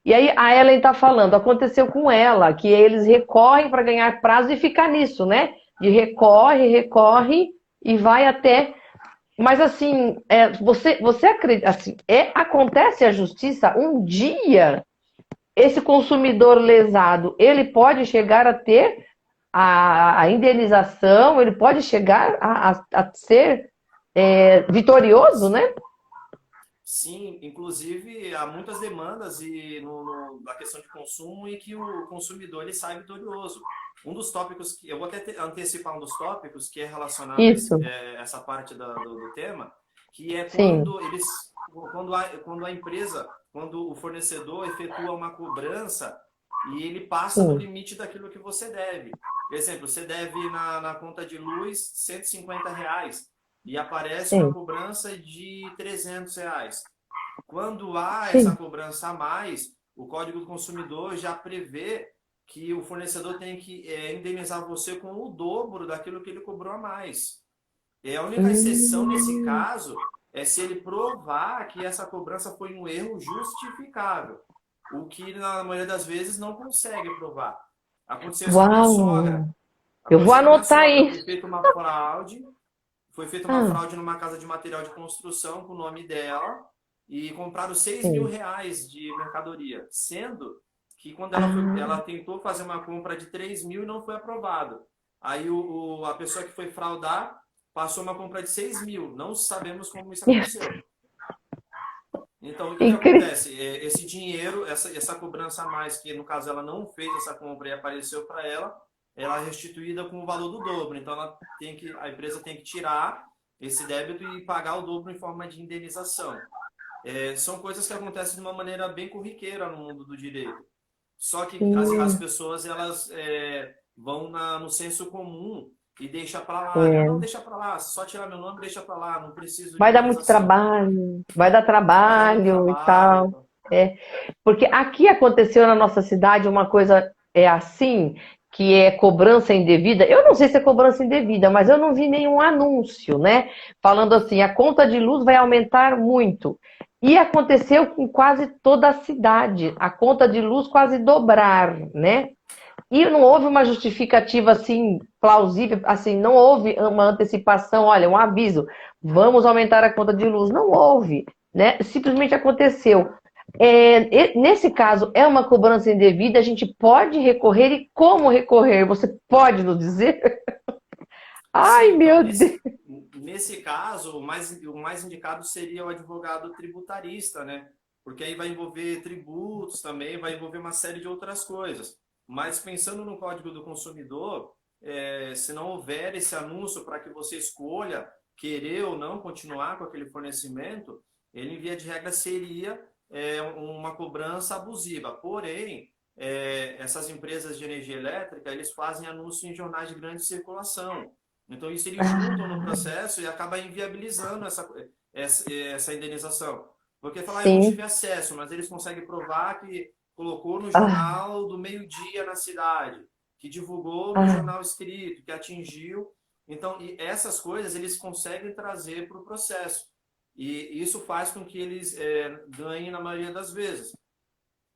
e aí a Ellen está falando, aconteceu com ela, que eles recorrem para ganhar prazo e ficar nisso, né? De recorre, recorre e vai até, mas assim, você acredita, assim, acontece a justiça um dia, esse consumidor lesado, ele pode chegar a ter a indenização, ele pode chegar a ser vitorioso, né? Sim, inclusive há muitas demandas na questão de consumo e que o consumidor ele sai vitorioso. Um dos tópicos que eu vou até antecipar um dos tópicos que é relacionado a Isso, essa parte do tema, que é sim, quando a empresa, quando o fornecedor efetua uma cobrança e ele passa do sim, limite daquilo que você deve. Por exemplo, você deve na conta de luz R$ 150 e aparece uma sim, cobrança de R$ 300. Quando há essa sim. cobrança a mais, o Código do Consumidor já prevê que o fornecedor tem que indenizar você com o dobro daquilo que ele cobrou a mais. E a única exceção nesse Hum, caso é se ele provar que essa cobrança foi um erro justificável, o que na maioria das vezes não consegue provar. Aconteceu isso com a minha uau! sogra. Eu vou Aconteceu com a minha anotar sogra. aí. Foi feita uma fraude, foi feita uma Ah, fraude numa casa de material de construção com o nome dela e compraram 6 mil sim. reais de mercadoria, sendo que quando Ah, ela tentou fazer uma compra de 3 mil e não foi aprovado. Aí a pessoa que foi fraudar passou uma compra de 6 mil. Não sabemos como isso aconteceu. Então, o que incrível. acontece? Esse dinheiro, essa cobrança a mais, que no caso ela não fez essa compra e apareceu para ela é restituída com o valor do dobro. Então, a empresa tem que tirar esse débito e pagar o dobro em forma de indenização. São coisas que acontecem de uma maneira bem corriqueira no mundo do direito. Só que as Sim, pessoas elas vão no senso comum e deixa para lá. Não, é. deixa para lá, só tirar meu nome, deixa para lá, não preciso de Vai dar muito indenização. trabalho, vai dar Vai dar muito trabalho e trabalho. tal. Então. É, porque aqui aconteceu na nossa cidade uma coisa assim, que é cobrança indevida. Eu não sei se é cobrança indevida, mas eu não vi nenhum anúncio, né? Falando assim, a conta de luz vai aumentar muito. E aconteceu com quase toda a cidade, a conta de luz quase dobrar, né? E não houve uma justificativa assim plausível, assim, não houve uma antecipação, olha, um aviso, vamos aumentar a conta de luz. Não houve, né? Simplesmente aconteceu. Nesse caso, é uma cobrança indevida, a gente pode recorrer e como recorrer? Você pode nos dizer? Ai, Sim, então, meu Deus! nesse caso, o mais indicado seria o advogado tributarista, né? Porque aí vai envolver tributos também, vai envolver uma série de outras coisas. Mas pensando no Código do Consumidor, se não houver esse anúncio para que você escolha querer ou não continuar com aquele fornecimento, ele, em via de regra, seria uma cobrança abusiva. Porém, essas empresas de energia elétrica, eles fazem anúncio em jornais de grande circulação. Então, isso eles juntam no Ah, processo e acaba inviabilizando essa indenização. Porque falar, eu não sim. tive acesso, mas eles conseguem provar que colocou no Ah, jornal do meio-dia na cidade, que divulgou no ah, jornal escrito, que atingiu. Então, e essas coisas eles conseguem trazer para o processo. E isso faz com que eles ganhem na maioria das vezes.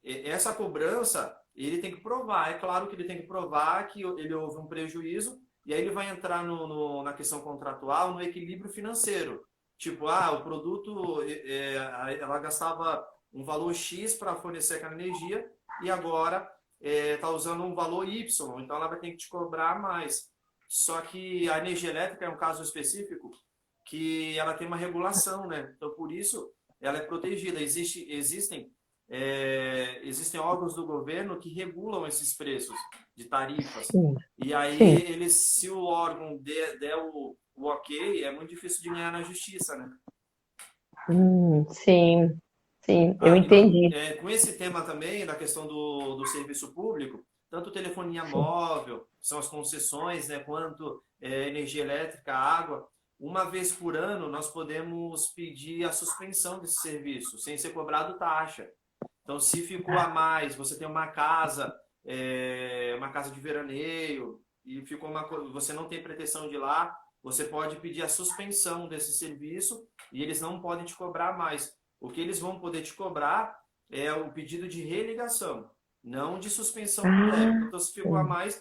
Essa cobrança, ele tem que provar. É claro que ele tem que provar que ele houve um prejuízo, e aí ele vai entrar na questão contratual, no equilíbrio financeiro. Tipo, o produto, ela gastava um valor X para fornecer aquela energia, e agora está usando um valor Y, então ela vai ter que te cobrar mais. Só que a energia elétrica é um caso específico que ela tem uma regulação, né? Então, por isso, ela é protegida. Existem órgãos do governo que regulam esses preços de tarifas. sim, E aí, sim. se o órgão der o ok, é muito difícil de ganhar na justiça, né? Sim, sim, eu entendi. Com esse tema também, da questão do serviço público, tanto telefonia Sim. móvel, que são as concessões, né, quanto energia elétrica, água, uma vez por ano nós podemos pedir a suspensão desse serviço, sem ser cobrado taxa. Então, se ficou a mais, você tem uma casa de veraneio, e você não tem pretensão de ir lá, você pode pedir a suspensão desse serviço e eles não podem te cobrar mais. O que eles vão poder te cobrar é o pedido de religação, não de suspensão do débito. Ah, Então, se ficou a sim. mais,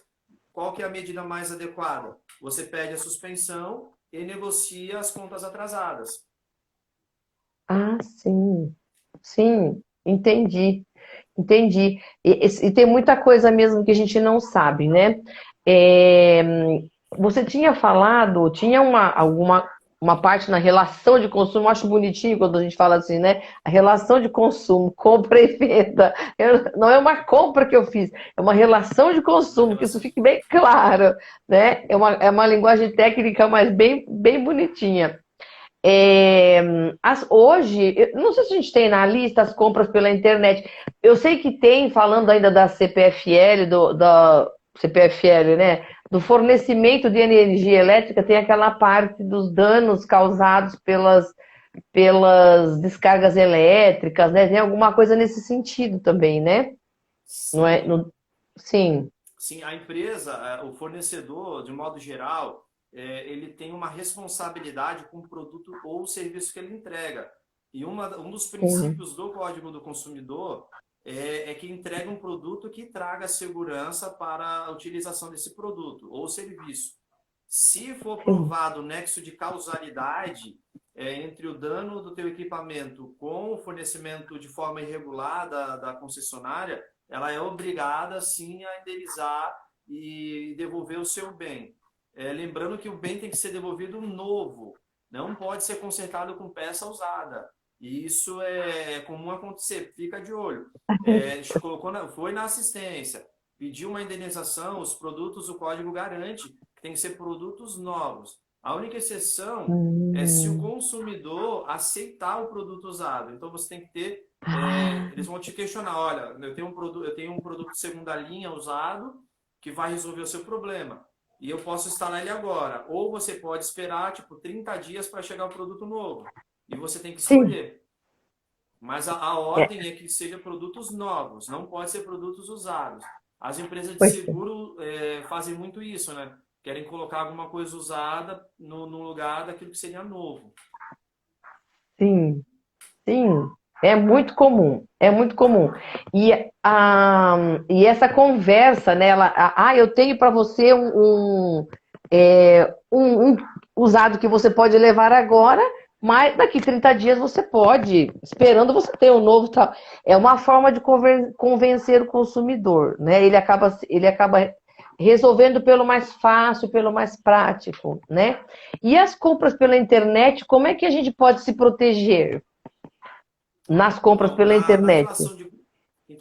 qual que é a medida mais adequada? Você pede a suspensão e negocia as contas atrasadas. Ah, sim. Sim, entendi. Entendi. E tem muita coisa mesmo que a gente não sabe, né? É, você tinha falado, tinha uma parte na relação de consumo, eu acho bonitinho quando a gente fala assim, né? A relação de consumo, compra e venda. Não é uma compra que eu fiz, é uma relação de A consumo, que isso relação fique bem claro, né? É uma linguagem técnica, mas bem, bem bonitinha. É, hoje, eu não sei se a gente tem na lista as compras pela internet. Eu sei que tem, falando ainda da CPFL, da CPFL, né? Do fornecimento de energia elétrica, tem aquela parte dos danos causados pelas descargas elétricas, né? Tem alguma coisa nesse sentido também, né? Não é? sim. Sim. Sim, a empresa, o fornecedor, de modo geral, ele tem uma responsabilidade com o produto ou o serviço que ele entrega. E um dos Sim. princípios do Código do Consumidor é que entrega um produto que traga segurança para a utilização desse produto ou serviço. Se for sim. provado o nexo de causalidade entre o dano do teu equipamento com o fornecimento de forma irregular da concessionária, ela é obrigada, sim, a indenizar e devolver o seu bem. Lembrando que o bem tem que ser devolvido novo, não pode ser consertado com peça usada. E isso é comum acontecer, fica de olho. Foi na assistência, pediu uma indenização, os produtos, o código garante que tem que ser produtos novos. A única exceção é se o Hum. consumidor aceitar o produto usado. Então você tem que ter, Ah, eles vão te questionar, olha, eu tenho um produto de segunda linha usado que vai resolver o seu problema. E eu posso instalar ele agora. Ou você pode esperar, tipo, 30 dias para chegar o produto novo. E você tem que sim. escolher. Mas a É, ordem é que seja produtos novos, não pode ser produtos usados. As empresas de pois é. seguro fazem muito isso, né? Querem colocar alguma coisa usada no lugar daquilo que seria novo. Sim, sim. É muito comum. É muito comum. E, e essa conversa, né? Eu tenho para você um usado que você pode levar agora, mas daqui 30 dias você pode, esperando você ter um novo tal. É uma forma de convencer o consumidor, né? Ele acaba resolvendo pelo mais fácil, pelo mais prático, né? E as compras pela internet, como é que a gente pode se proteger nas compras Então, pela internet?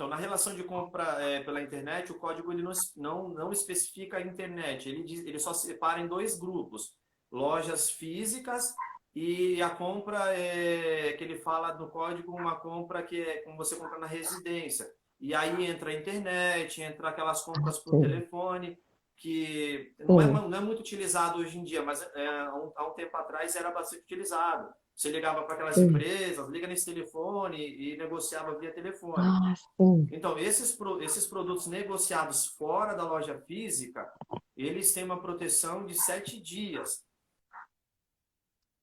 na relação de compra pela internet, o código ele não especifica a internet. Ele só separa em dois grupos: lojas físicas e a compra que ele fala no código, uma compra que é como você compra na residência. E aí entra a internet, entra aquelas compras por Sim, telefone, que sim. não é muito utilizado hoje em dia, mas há um tempo atrás era bastante utilizado. Você ligava para aquelas Sim. empresas, liga nesse telefone e negociava via telefone. Ah, sim. Então, esses produtos negociados fora da loja física, eles têm uma proteção de 7 dias.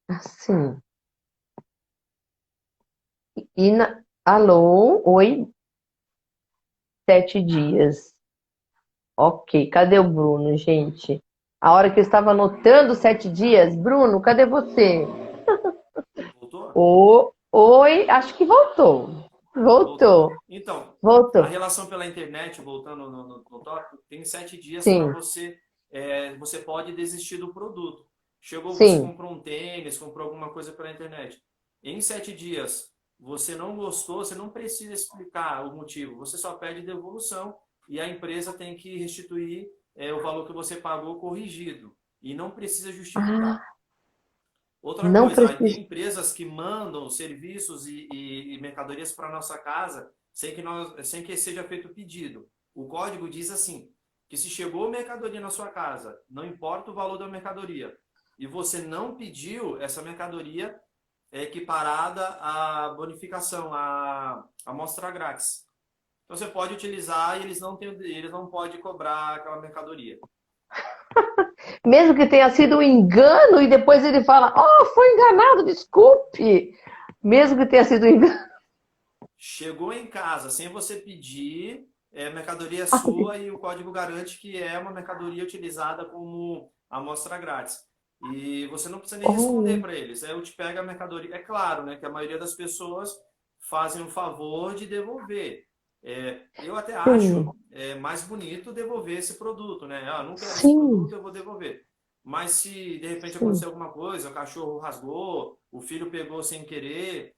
Assim. Alô? Oi? 7 dias. Ok. Cadê o Bruno, gente? A hora que eu estava anotando 7 dias. Bruno, cadê você? Voltou? Oi, acho que voltou. Voltou. Voltou. Então, a Voltou. relação pela internet, voltando no tópico, tem 7 dias para Sim, você. Você pode desistir do produto. Chegou, você sim. comprou um tênis, comprou alguma coisa pela internet. Em 7 dias, você não gostou, você não precisa explicar o motivo. Você só pede devolução e a empresa tem que restituir o valor que você pagou corrigido. E não precisa justificar. Ah, Outra não coisa, tem precisa. empresas que mandam serviços e mercadorias para nossa casa sem que seja feito o pedido. O código diz assim, que se chegou mercadoria na sua casa, não importa o valor da mercadoria, e você não pediu, essa mercadoria é equiparada à bonificação, à amostra grátis. Então você pode utilizar e eles não podem cobrar aquela mercadoria. Mesmo que tenha sido um engano e depois ele fala, oh, foi enganado, desculpe. Mesmo que tenha sido um engano. Chegou em casa sem você pedir, mercadoria é sua e o código garante que é uma mercadoria utilizada como amostra grátis. E você não precisa nem responder Olha, para eles. Eu te pego a mercadoria. É claro, né, que a maioria das pessoas fazem o favor de devolver. Eu até sim, acho mais bonito devolver esse produto, né? Ah, não quero esse sim, produto, eu vou devolver. Mas se de repente sim. acontecer alguma coisa, o cachorro rasgou, o filho pegou sem querer,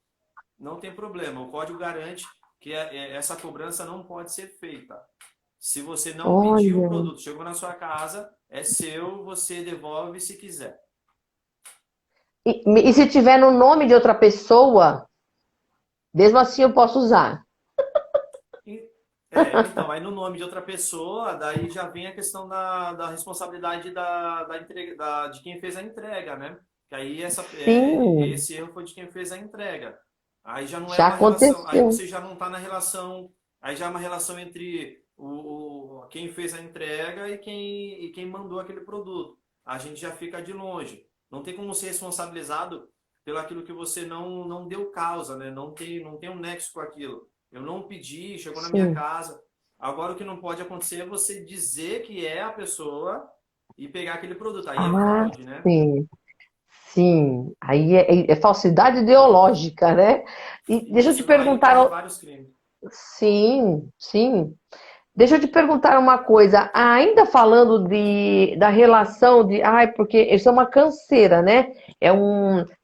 não tem problema. O código garante que essa cobrança não pode ser feita. Se você não pediu o Olha. produto, chegou na sua casa, é seu, você devolve se quiser. E se tiver no nome de outra pessoa, mesmo assim eu posso usar. E- então, aí no nome de outra pessoa, daí já vem a questão da responsabilidade da entrega, de quem fez a entrega, né? Que aí Sim, esse erro foi de quem fez a entrega. Aí já não é já uma relação, aí aconteceu. você já não está na relação, aí já é uma relação entre quem fez a entrega e quem mandou aquele produto. A gente já fica de longe. Não tem como ser responsabilizado pelo aquilo que você não deu causa, né? Não tem um nexo com aquilo. Eu não pedi, chegou na minha Sim. casa. Agora o que não pode acontecer é você dizer que é a pessoa e pegar aquele produto. Aí é Ah, fraude, né? sim. Sim. Aí é falsidade ideológica, né? E deixa eu te Isso, não, aí envolve perguntar. vários crimes. Sim, sim. Deixa eu te perguntar uma coisa, ainda falando da relação de, ai, porque isso é uma canseira, né?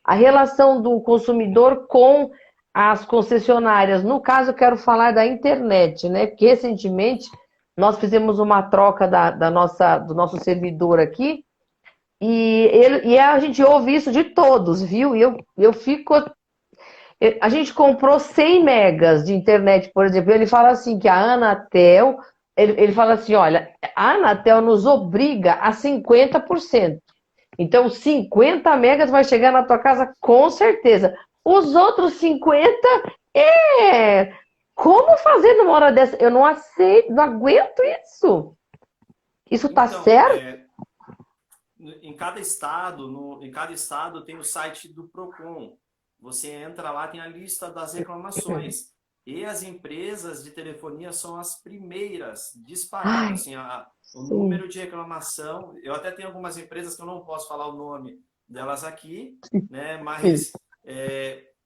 A relação do consumidor com as concessionárias. No caso, eu quero falar da internet, né? Porque recentemente nós fizemos uma troca do nosso servidor aqui e a gente ouve isso de todos, viu? Eu fico a gente comprou 100 megas de internet, por exemplo. Ele fala assim que a Anatel, ele fala assim, olha, a Anatel nos obriga a 50%. Então, 50 megas vai chegar na tua casa com certeza. Os outros 50 é... Como fazer numa hora dessa? Eu não aceito, não aguento isso. Isso tá Então, certo? em cada estado tem o site do Procon. Você entra lá, tem a lista das reclamações. E as empresas de telefonia são as primeiras disparadas. Ai, Assim, o sim, número de reclamação, eu até tenho algumas empresas que eu não posso falar o nome delas aqui, né? sim, Mas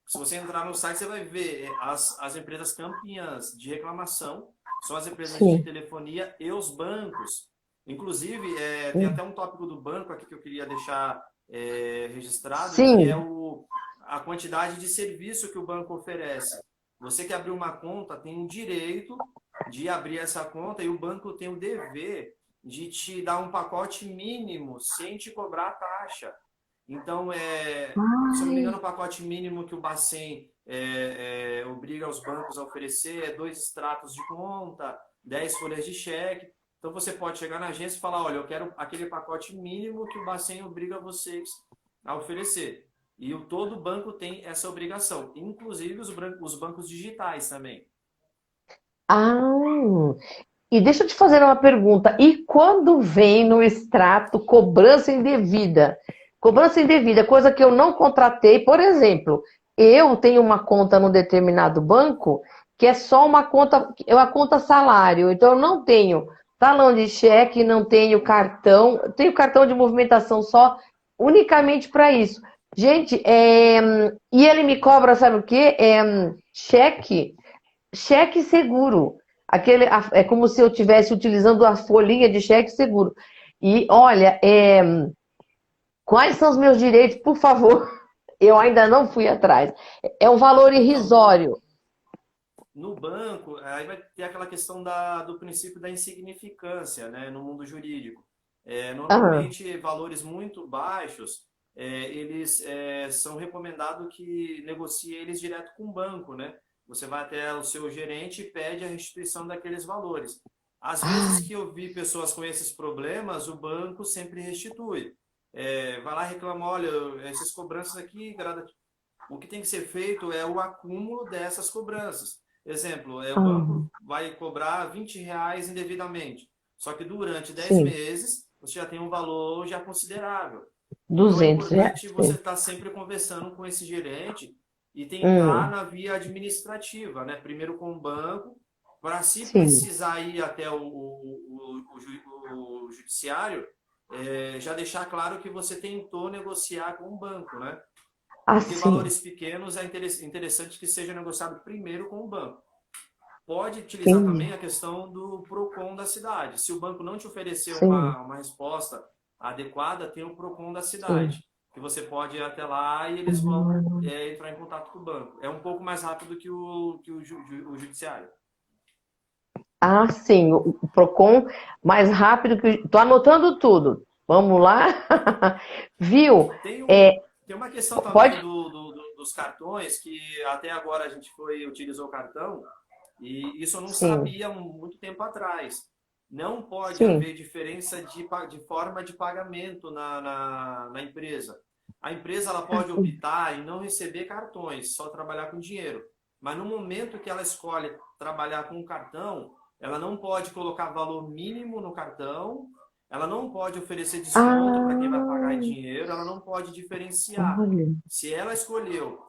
se você entrar no site, você vai ver as empresas campeãs de reclamação, são as empresas de sim, telefonia e os bancos. Inclusive, tem sim. até um tópico do banco aqui que eu queria deixar registrado, que é Sim. a quantidade de serviço que o banco oferece. Você que abriu uma conta tem o direito de abrir essa conta e o banco tem o dever de te dar um pacote mínimo sem te cobrar taxa. Então, se eu não me engano, Ai, o pacote mínimo que o Bacen obriga os bancos a oferecer é 2 extratos de conta, 10 folhas de cheque. Então, você pode chegar na agência e falar, olha, eu quero aquele pacote mínimo que o Bacen obriga vocês a oferecer. E todo banco tem essa obrigação, inclusive os bancos digitais também. ah, e deixa eu te fazer uma pergunta. E quando vem no extrato cobrança indevida? Cobrança indevida, coisa que eu não contratei, por exemplo, eu tenho uma conta num determinado banco que é só uma conta salário. Então eu não tenho talão de cheque, não tenho cartão, tenho cartão de movimentação só unicamente para isso. Gente, e ele me cobra, sabe o quê? Cheque seguro. É como se eu estivesse utilizando a folhinha de cheque seguro. E olha, quais são os meus direitos, por favor? Eu ainda não fui atrás. É um valor Então, irrisório. no banco, aí vai ter aquela questão do princípio da insignificância, né, no mundo jurídico. Ah, Normalmente, valores muito baixos, eles são recomendados que negocie eles direto com o banco, né? Você vai até o seu gerente e pede a restituição daqueles valores. Às vezes ai, que eu vi pessoas com esses problemas, o banco sempre restitui. Vai lá e reclama, olha, essas cobranças aqui, o que tem que ser feito é o acúmulo dessas cobranças. Exemplo, o ah, banco vai cobrar R$ 20 indevidamente, só que durante 10 sim, meses você já tem um valor já considerável. Então é R$ 200, importante você sim. estar sempre conversando com esse gerente e tentar Hum, na via administrativa, né? Primeiro com o banco, para se sim, precisar ir até o judiciário, já deixar claro que você tentou negociar com o banco, né? Porque assim, valores pequenos é interessante que seja negociado primeiro com o banco. Pode utilizar entendi, também a questão do PROCON da cidade. Se o banco não te oferecer sim, uma resposta adequada, tem o PROCON da sim. cidade, que você pode ir até lá e eles vão Hum. entrar em contato com o banco. É um pouco mais rápido que o judiciário. Ah, sim, o Procon mais rápido que. Tô anotando tudo. Vamos lá? Viu? Tem, É, tem uma questão pode? também dos cartões, que até agora a gente utilizou o cartão, e isso eu não Sim, sabia há muito tempo atrás. Não pode sim. haver diferença de forma de pagamento na empresa. A empresa ela pode Assim. optar em não receber cartões, só trabalhar com dinheiro. Mas no momento que ela escolhe trabalhar com o cartão, ela não pode colocar valor mínimo no cartão, ela não pode oferecer desconto para quem vai pagar em Ah, dinheiro, ela não pode diferenciar. olha. Se ela escolheu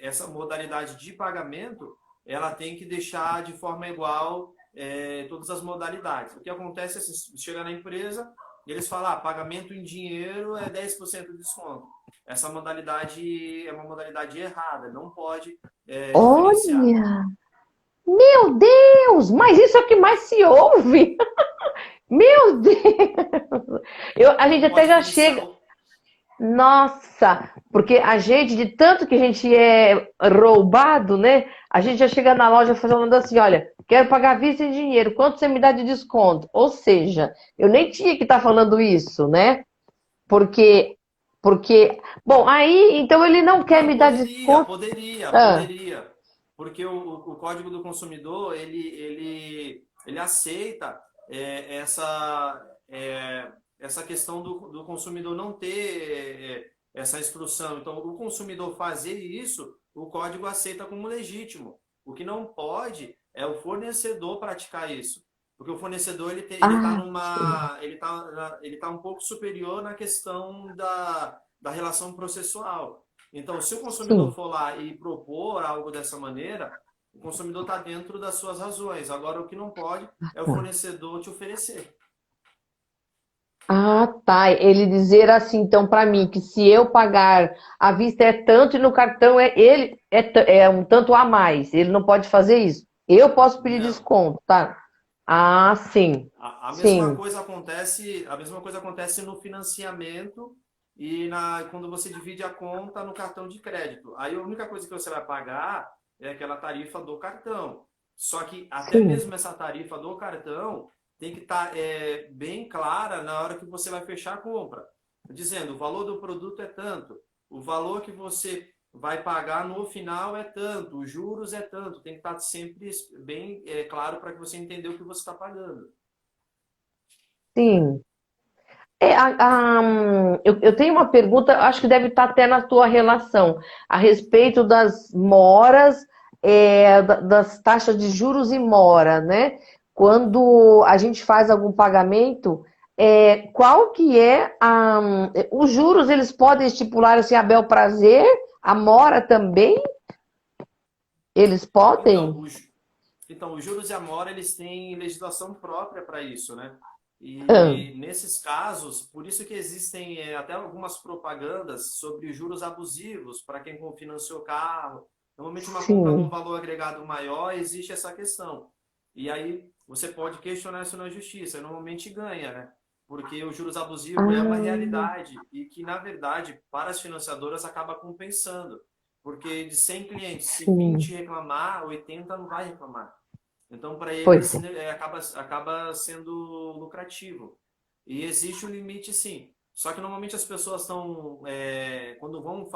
essa modalidade de pagamento, ela tem que deixar de forma igual todas as modalidades. O que acontece é que você chega na empresa e eles falam, pagamento em dinheiro é 10% de desconto. Essa modalidade é uma modalidade errada, não pode diferenciar. Olha, meu Deus, mas isso é o que mais se ouve. Meu Deus! A gente Não até pode já diferenciar. chega. Nossa, porque a gente, de tanto que a gente é roubado, né? A gente já chega na loja falando assim, olha, quero pagar à vista em dinheiro, quanto você me dá de desconto? Ou seja, eu nem tinha que estar falando isso, né? Porque, bom, aí, então ele não quer Não, me dar poderia, desconto. poderia, Ah, poderia. Porque o Código do Consumidor, ele aceita essa questão do consumidor não ter essa instrução. Então, o consumidor fazer isso, o código aceita como legítimo. O que não pode é o fornecedor praticar isso. Porque o fornecedor ah, sim. ele tá um pouco superior na questão da relação processual. Então, se o consumidor Sim. for lá e propor algo dessa maneira, o consumidor está dentro das suas razões. Agora, o que não pode é o fornecedor te oferecer. Ah, tá. Ele dizer assim, então, para mim, que se eu pagar à vista é tanto e no cartão é um tanto a mais. Ele não pode fazer isso. Eu posso pedir Não. desconto, tá? Ah, sim. A mesma Sim. coisa acontece, a mesma coisa acontece no financiamento e quando você divide a conta no cartão de crédito. Aí a única coisa que você vai pagar é aquela tarifa do cartão. Só que até Sim. mesmo essa tarifa do cartão tem que estar bem clara na hora que você vai fechar a compra. Dizendo, o valor do produto é tanto, o valor que você vai pagar no final é tanto, os juros é tanto. Tem que estar sempre bem claro para que você entenda o que você está pagando. Sim. Eu tenho uma pergunta, acho que deve estar até na tua relação, a respeito das moras, das taxas de juros e mora, né? Quando a gente faz algum pagamento, qual que é os juros, eles podem estipular assim, a bel prazer, a mora também? Eles Então, podem? os juros e a mora, eles têm legislação própria para isso, né? Ah, E nesses casos, por isso que existem até algumas propagandas sobre juros abusivos para quem financiou o carro. Normalmente, uma compra com sim. valor agregado maior, existe essa questão. E aí, você pode questionar isso na justiça, e normalmente ganha, né? Porque o juros abusivo é uma Ah, realidade e que, na verdade, para as financiadoras acaba compensando. Porque de 100 clientes, se sim. 20 reclamar, 80 não vai reclamar. Então, para Pois eles, é. né, acaba sendo lucrativo. E existe um limite, sim. Só que normalmente as pessoas estão, quando vão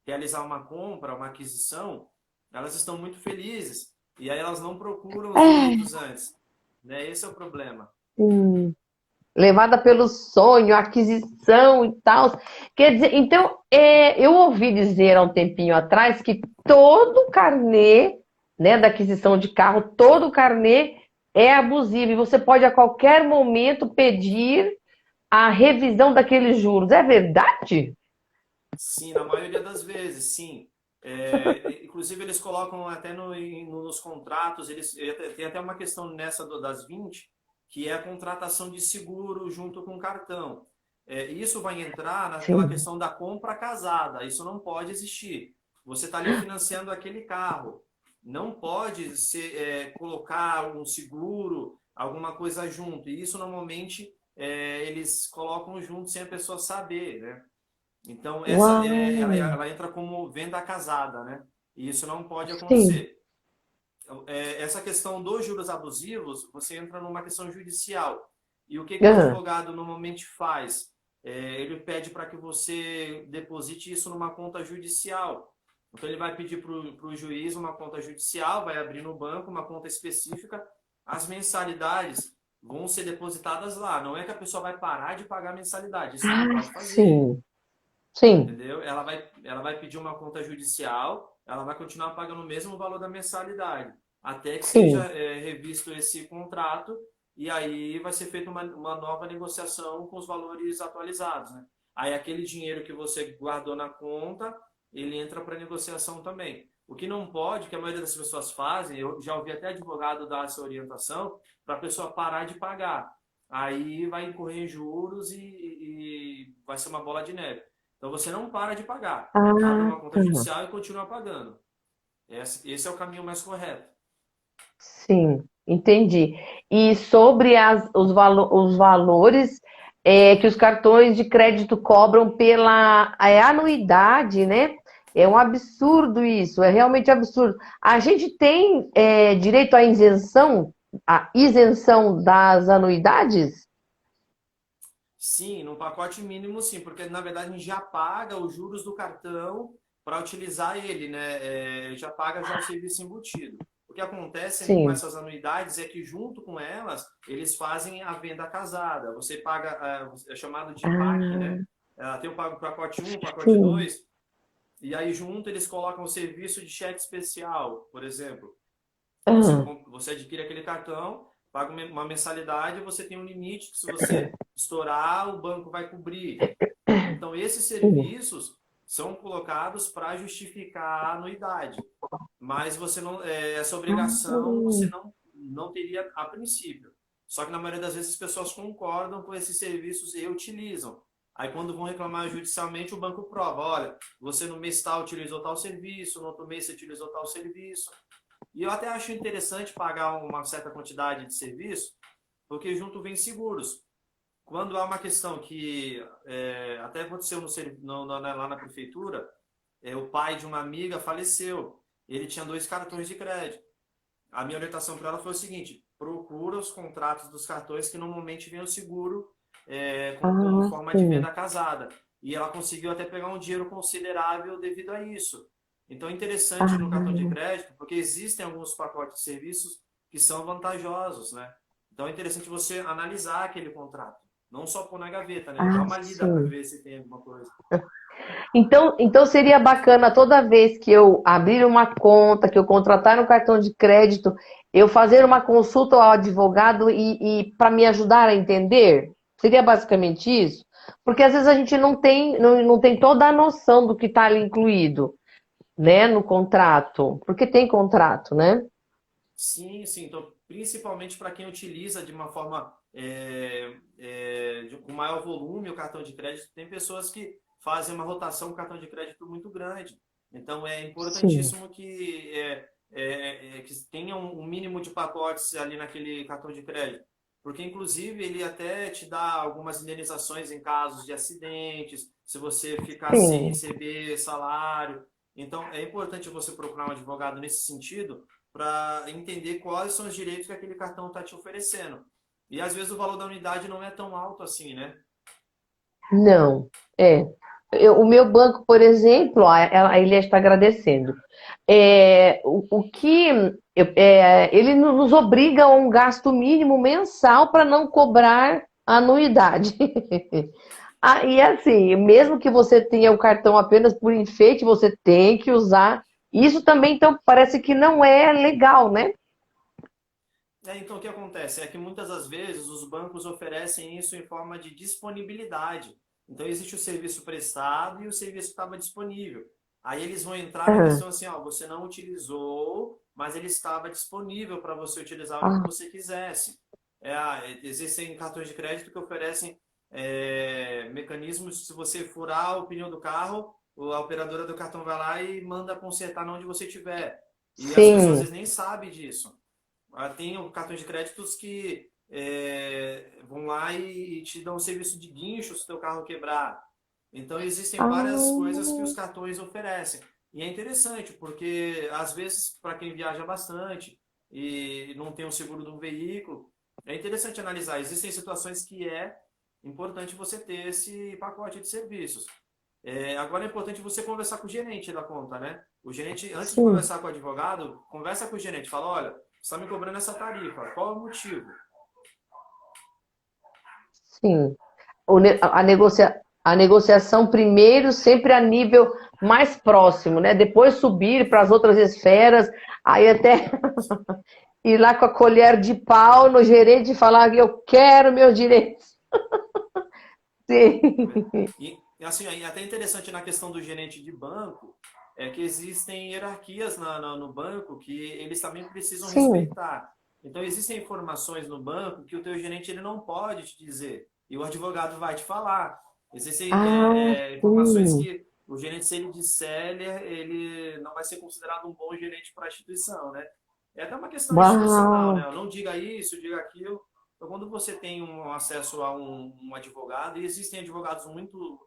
realizar uma compra, uma aquisição, elas estão muito felizes. E aí elas não procuram os É, direitos antes. Né? Esse é o problema. sim. Levada pelo sonho, aquisição e tal. Quer dizer, então, eu ouvi dizer há um tempinho atrás que todo carnê, né, da aquisição de carro, todo carnê é abusivo e você pode a qualquer momento pedir a revisão daqueles juros. É verdade? Sim, na maioria das vezes, sim. Inclusive, eles colocam até nos contratos, tem até uma questão nessa das 20 que é a contratação de seguro junto com cartão. Isso vai entrar naquela Sim. questão da compra casada, isso não pode existir. Você está ali financiando aquele carro, não pode colocar um seguro, alguma coisa junto, e isso normalmente eles colocam junto sem a pessoa saber, né? Então, Uau! ela entra como venda casada, né? E isso não pode Sim. acontecer. Essa questão dos juros abusivos, você entra numa questão judicial. E o que, que o Aham. advogado normalmente faz? Ele pede para que você deposite isso numa conta judicial. Então, ele vai pedir para o juiz uma conta judicial, vai abrir no banco uma conta específica. As mensalidades vão ser depositadas lá. Não é que a pessoa vai parar de pagar mensalidade. Isso não Ah, pode fazer. sim. Sim. Entendeu? Ela vai pedir uma conta judicial, ela vai continuar pagando o mesmo valor da mensalidade, até que seja Sim. revisto esse contrato e aí vai ser feita uma nova negociação com os valores atualizados, né? Aí aquele dinheiro que você guardou na conta, ele entra para negociação também. O que não pode, que a maioria das pessoas fazem, eu já ouvi até advogado dar essa orientação, para a pessoa parar de pagar. aí vai incorrer em juros e vai ser uma bola de neve. Então você não para de pagar. Abre Ah, uma conta tá. judicial e continua pagando. Esse é o caminho mais correto. Sim, entendi. E sobre os valores que os cartões de crédito cobram pela anuidade, né? É um absurdo isso, é realmente absurdo. A gente tem direito à isenção das anuidades? Sim, no pacote mínimo sim, porque na verdade a gente já paga os juros do cartão para utilizar ele, né? Já paga já o serviço embutido. O que acontece com Sim. essas anuidades é que junto com elas, eles fazem a venda casada. Você paga, é chamado de PAC, né? Ah, Tem o pacote um, pacote sim. 2, e aí junto eles colocam o serviço de cheque especial, por exemplo. Você, Ah, você adquire aquele cartão, paga uma mensalidade e você tem um limite que se você estourar, o banco vai cobrir. Então, esses sim. serviços são colocados para justificar a anuidade. Mas você não, essa obrigação você Ah, não teria a princípio. Só que na maioria das vezes as pessoas concordam com esses serviços e utilizam. Aí quando vão reclamar judicialmente, o banco prova, olha, você no mês tal utilizou tal serviço, no outro mês você utilizou tal serviço. E eu até acho interessante pagar uma certa quantidade de serviço, porque junto vem seguros. Quando há uma questão que até aconteceu lá na prefeitura, o pai de uma amiga faleceu. Ele tinha 2 cartões de crédito. A minha orientação para ela foi o seguinte: procura os contratos dos cartões que normalmente vem o seguro como ah, forma de sim. venda casada. E ela conseguiu até pegar um dinheiro considerável devido a isso. Então é interessante no cartão de Ah, crédito, porque existem alguns pacotes de serviços que são vantajosos, né? Então é interessante você analisar aquele contrato, não só pôr na gaveta, né? Dá ah, uma lida para sim. ver se tem alguma coisa. Então seria bacana toda vez que eu abrir uma conta, que eu contratar um cartão de crédito, eu fazer uma consulta ao advogado e para me ajudar a entender? Seria basicamente isso? Porque às vezes a gente não tem toda a noção do que está ali incluído, né, no contrato. Porque tem contrato, né? Sim, sim. Então, principalmente para quem utiliza de uma forma com maior volume o cartão de crédito, tem pessoas que fazem uma rotação com cartão de crédito muito grande. Então, é Sim. importantíssimo que tenha um mínimo de pacotes ali naquele cartão de crédito. Porque, inclusive, ele até te dá algumas indenizações em casos de acidentes, se você ficar sem Sim. receber salário. Então, é importante você procurar um advogado nesse sentido, para entender quais são os direitos que aquele cartão está te oferecendo. E às vezes o valor da unidade não é tão alto assim, né? Não. É. O meu banco, por exemplo, a Eliane está agradecendo. O que ele nos obriga a um gasto mínimo mensal para não cobrar anuidade. E assim, mesmo que você tenha o cartão apenas por enfeite, você tem que usar. Isso também, então, parece que não é legal, né? Então, o que acontece é que muitas das vezes os bancos oferecem isso em forma de disponibilidade. Então, existe o serviço prestado e o serviço que estava disponível. Aí eles vão entrar na Ah, questão assim, ó, você não utilizou, mas ele estava disponível para você utilizar a hora que ah, você quisesse. Existem cartões de crédito que oferecem mecanismos, se você furar o pneu do carro, a operadora do cartão vai lá e manda consertar onde você estiver. E as pessoas às sim. vezes nem sabem disso. Tem cartões de créditos que vão lá e te dão um serviço de guincho se teu carro quebrar. Então existem várias coisas que os Ah, cartões oferecem. E é interessante, porque às vezes, para quem viaja bastante e não tem um seguro de um veículo, é interessante analisar. Existem situações que é importante você ter esse pacote de serviços. Agora é importante você conversar com o gerente da conta, né? O gerente, antes de sim, conversar com o advogado, conversa com o gerente, fala, olha, você está me cobrando essa tarifa, qual é o motivo? sim. A negociação primeiro, sempre a nível mais próximo, né? Depois subir para as outras esferas, aí até ir lá com a colher de pau no gerente e falar que eu quero meus direitos. Sim, E assim, é até interessante na questão do gerente de banco, é que existem hierarquias no banco que eles também precisam sim, respeitar. Então, existem informações no banco que o teu gerente ele não pode te dizer, e o advogado vai te falar. Existem Ah, informações sim. que o gerente, se ele disser, ele não vai ser considerado um bom gerente para a instituição, né? É até uma questão institucional, Uau. né? Não diga isso, diga aquilo. Então, quando você tem um acesso a um advogado, e existem advogados muito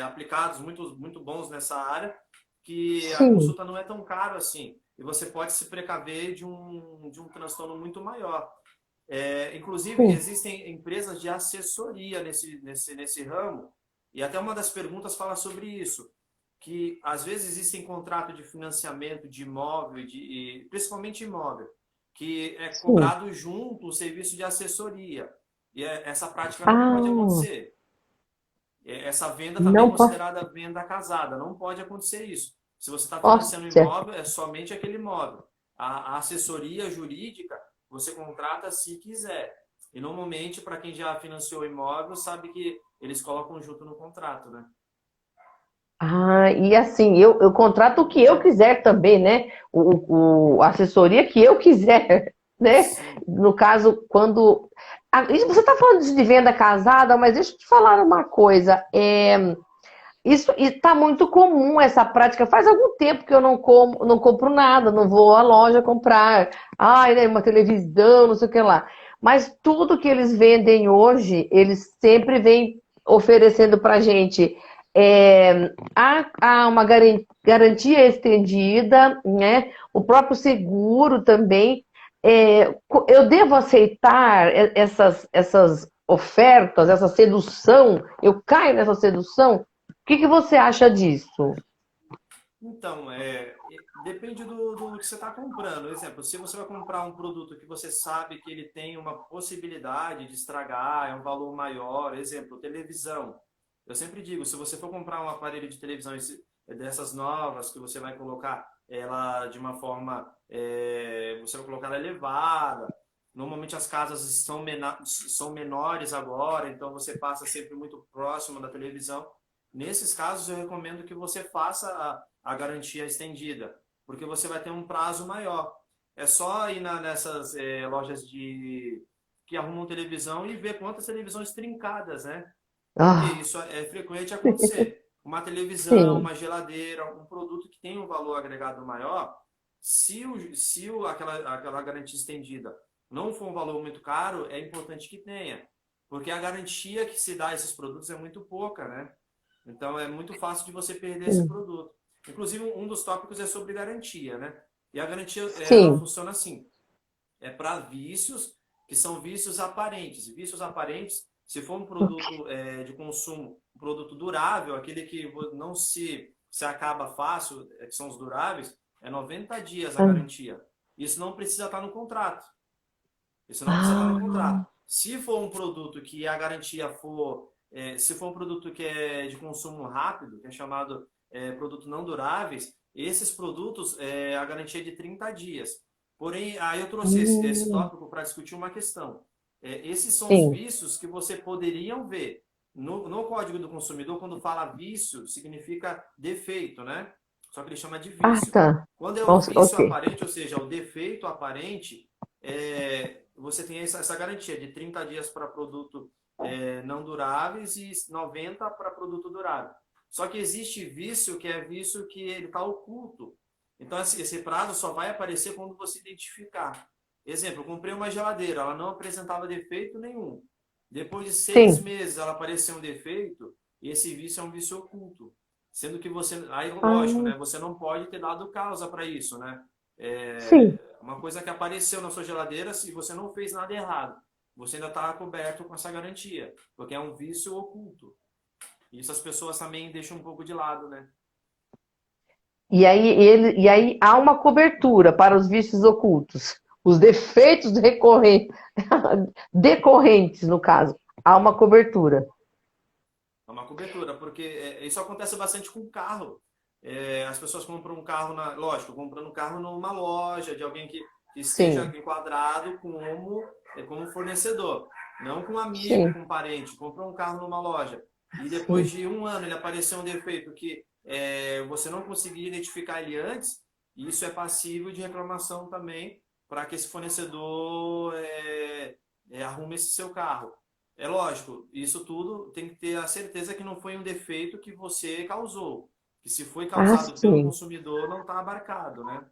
aplicados, muito bons nessa área, que a Sim, consulta não é tão cara assim. E você pode se precaver de um transtorno muito maior. Inclusive, sim. existem empresas de assessoria nesse ramo, e até uma das perguntas fala sobre isso, que às vezes existem contrato de financiamento de imóvel, principalmente imóvel, que é Sim. cobrado junto o serviço de assessoria. E essa prática não pode Ah, acontecer. Essa venda também é não posso. considerada venda casada, não pode acontecer isso. Se você está financiando um Nossa. imóvel, é somente aquele imóvel. A assessoria jurídica você contrata se quiser. E normalmente, para quem já financiou o imóvel, sabe que eles colocam junto no contrato, né? Ah, e assim, eu contrato o que eu quiser também, né? A assessoria que eu quiser, né? Sim. No caso, quando. Isso você está falando de venda casada, mas deixa eu te falar uma coisa. Isso está muito comum essa prática. Faz algum tempo que eu não compro nada, não vou à loja comprar. Ai, né, uma televisão, não sei o que lá. Mas tudo que eles vendem hoje, eles sempre vêm oferecendo para gente há uma garantia estendida, né? O próprio seguro também. Eu devo aceitar essas ofertas, essa sedução? Eu caio nessa sedução? Que você acha disso? Então, depende do que você está comprando. Por exemplo, se você vai comprar um produto que você sabe que ele tem uma possibilidade de estragar, é um valor maior, exemplo, televisão. Eu sempre digo, se você for comprar um aparelho de televisão dessas novas, que você vai colocar ela de uma forma, você vai colocar ela elevada. Normalmente as casas são menores agora, então você passa sempre muito próximo da televisão. Nesses casos, eu recomendo que você faça a garantia estendida, porque você vai ter um prazo maior. É só ir nessas lojas que arrumam televisão e ver quantas televisões trincadas, né? Porque Ah, isso é frequente acontecer. Uma televisão, sim, uma geladeira, um produto que tem um valor agregado maior, aquela garantia estendida não for um valor muito caro, é importante que tenha. Porque a garantia que se dá a esses produtos é muito pouca, né? Então é muito fácil de você perder esse sim, produto. Inclusive, um dos tópicos é sobre garantia, né? E a garantia, ela sim. funciona assim. É para vícios que são vícios aparentes. Vícios aparentes, se for um produto de consumo, um produto durável, aquele que não se acaba fácil, que são os duráveis, é 90 dias a garantia. Isso não precisa estar no contrato. Isso não precisa estar no Ah, contrato. Se for um produto que a garantia se for um produto que é de consumo rápido, que é chamado produto não duráveis, esses produtos, a garantia é de 30 dias. Porém, aí eu trouxe esse tópico para discutir uma questão. Esses são os sim. vícios que você poderiam ver. No Código do Consumidor, quando fala vício, significa defeito, né? Só que ele chama de Ah, vício. tá. Quando é o Nossa, vício ok. aparente, ou seja, o defeito aparente, você tem essa garantia de 30 dias para produto não duráveis e 90 para produto durável. Só que existe vício que é vício que ele está oculto. Então, esse prazo só vai aparecer quando você identificar. Exemplo, eu comprei uma geladeira, ela não apresentava defeito nenhum. Depois de 6 Sim. meses, ela apareceu um defeito, e esse vício é um vício oculto. Sendo que você, aí lógico, Ah, né? Você não pode ter dado causa para isso, né? sim. Uma coisa que apareceu na sua geladeira, se você não fez nada errado, você ainda está coberto com essa garantia, porque é um vício oculto. Isso as pessoas também deixam um pouco de lado, né? E aí há uma cobertura para os vícios ocultos, os defeitos recorrentes, decorrentes, no caso. Há uma cobertura. É uma cobertura, porque isso acontece bastante com carro. As pessoas compram um carro, lógico, comprando um carro numa loja de alguém que esteja Sim, enquadrado como fornecedor, não com um amigo, sim, com um parente. Comprou um carro numa loja e depois sim. de um ano ele apareceu um defeito que você não conseguia identificar ele antes, isso é passível de reclamação também para que esse fornecedor arrume esse seu carro. É lógico, isso tudo tem que ter a certeza que não foi um defeito que você causou. Que se foi Ah, causado pelo sim. consumidor, não está abarcado, né?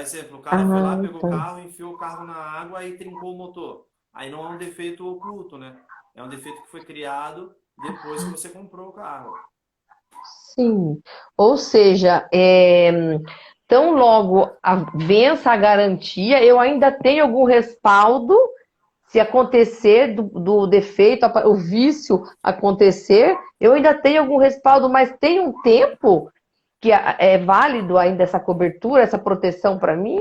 Exemplo, o cara foi lá, Ah, pegou o tá. carro, enfiou o carro na água e trincou o motor. Aí não é um defeito oculto, né? É um defeito que foi criado depois que você comprou o carro. Sim. Ou seja, tão logo vença a garantia, eu ainda tenho algum respaldo se acontecer do defeito, o vício acontecer, eu ainda tenho algum respaldo, mas tem um tempo que é válido ainda essa cobertura, essa proteção para mim?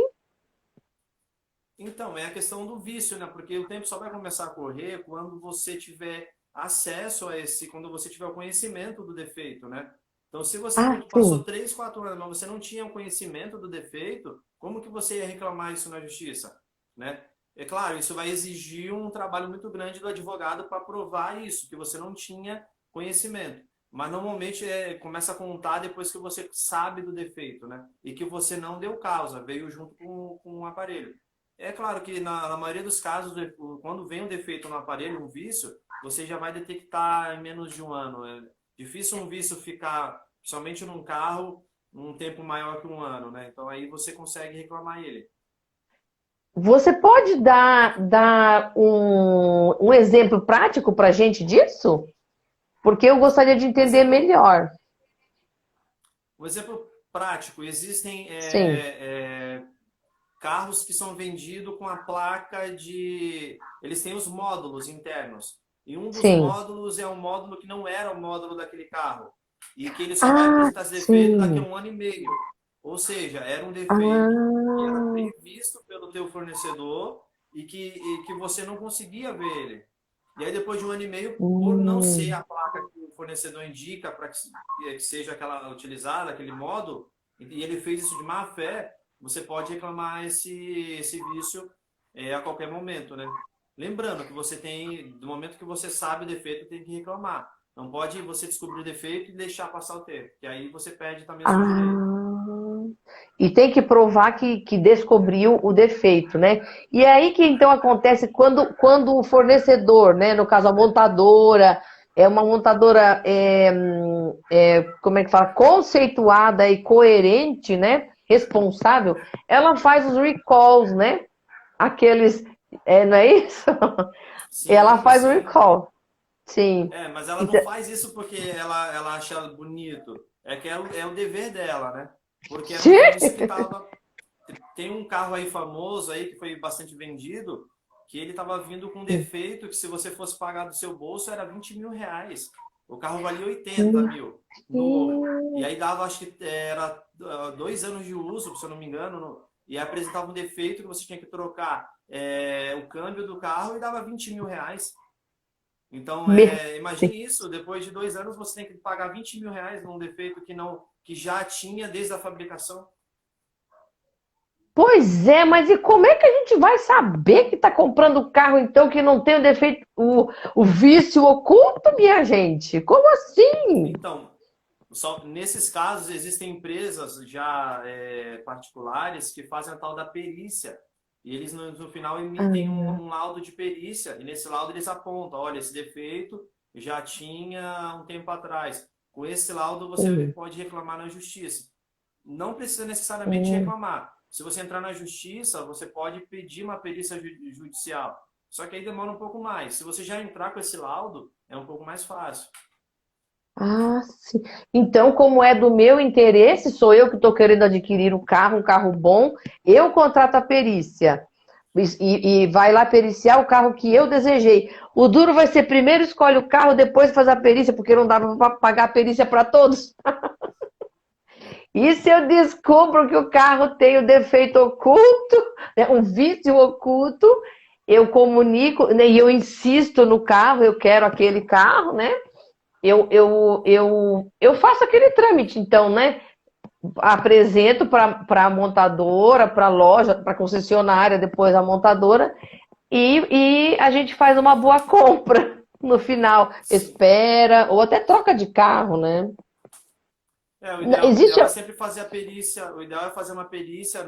Então, é a questão do vício, né? Porque o tempo só vai começar a correr quando você tiver acesso a esse, quando você tiver o conhecimento do defeito, né? Então, se você Ah, passou sim. 3, 4 anos, mas você não tinha o conhecimento do defeito, como que você ia reclamar isso na justiça, né? É claro, isso vai exigir um trabalho muito grande do advogado para provar isso, que você não tinha conhecimento. Mas normalmente começa a contar depois que você sabe do defeito, né? E que você não deu causa, veio junto com o aparelho. É claro que na maioria dos casos, quando vem um defeito no aparelho, um vício, você já vai detectar em menos de um ano. É difícil um vício ficar somente num carro um tempo maior que um ano, né? Então aí você consegue reclamar ele. Você pode dar um exemplo prático para a gente disso? Porque eu gostaria de Um entender exemplo, melhor. um exemplo prático, existem Sim, carros que são vendidos com a placa de. Eles têm os módulos internos. E um dos sim. módulos é um módulo que não era o módulo daquele carro. E que ele só vai Ah, apresentar esse defeito daqui a sim. 1 ano e meio. Ou seja, era um defeito que era Ah, previsto pelo teu fornecedor e que você não conseguia ver ele. E aí, depois de 1 ano e meio, por não ser hum, a placa que o fornecedor indica para que seja aquela utilizada, aquele módulo, e ele fez isso de má fé, você pode reclamar esse vício a qualquer momento, né? Lembrando que você tem, do momento que você sabe o defeito, tem que reclamar. Não pode você descobrir o defeito e deixar passar o tempo, que aí você perde também o seu direito. ah. E tem que provar que descobriu o defeito, né? E é aí que então acontece quando o fornecedor, né, no caso a montadora, é uma montadora, como é que fala, conceituada e coerente, né? Responsável, ela faz os recalls, né? Aqueles, não é isso? Ela Sim, faz o sim. recall, sim. Mas ela não Então, faz isso porque ela acha bonito. É que é o dever dela, né? Porque era um sim. vício que estava. Tem um carro aí famoso aí que foi bastante vendido, que ele estava vindo com um defeito que se você fosse pagar do seu bolso era 20 mil reais. O carro valia 80 mil, novo. E aí dava, acho que era 2 anos de uso, se eu não me engano, e apresentava um defeito que você tinha que trocar o câmbio do carro e dava 20 mil reais. Então, Meu imagine Deus. isso, depois de 2 anos você tem que pagar 20 mil reais num defeito que já tinha desde a fabricação. Pois é, mas e como é que a gente vai saber que está comprando carro, então, que não tem o defeito, o vício oculto, minha gente? Como assim? Então, só nesses casos existem empresas já particulares que fazem a tal da perícia. E eles no final emitem Ah, um laudo de perícia. E nesse laudo eles apontam, olha, esse defeito já tinha um tempo atrás. Com esse laudo você hum, pode reclamar na justiça. Não precisa necessariamente hum. reclamar. Se você entrar na justiça, você pode pedir uma perícia judicial. Só que aí demora um pouco mais. Se você já entrar com esse laudo, é um pouco mais fácil. Ah, sim. Então, como é do meu interesse, sou eu que estou querendo adquirir um carro bom, eu contrato a perícia. E vai lá periciar o carro que eu desejei. O duro vai ser primeiro escolhe o carro, depois faz a perícia, porque não dá para pagar a perícia para todos. E se eu descubro que o carro tem o defeito oculto, né, um vício oculto, eu comunico, né, e eu insisto no carro, eu quero aquele carro, né? Eu faço aquele trâmite, então, né? Apresento para a montadora, para a loja, para a concessionária, depois a montadora, e a gente faz uma boa compra no final. Sim. Espera, ou até troca de carro, né? O ideal Existe. é sempre fazer a perícia. O ideal é fazer uma perícia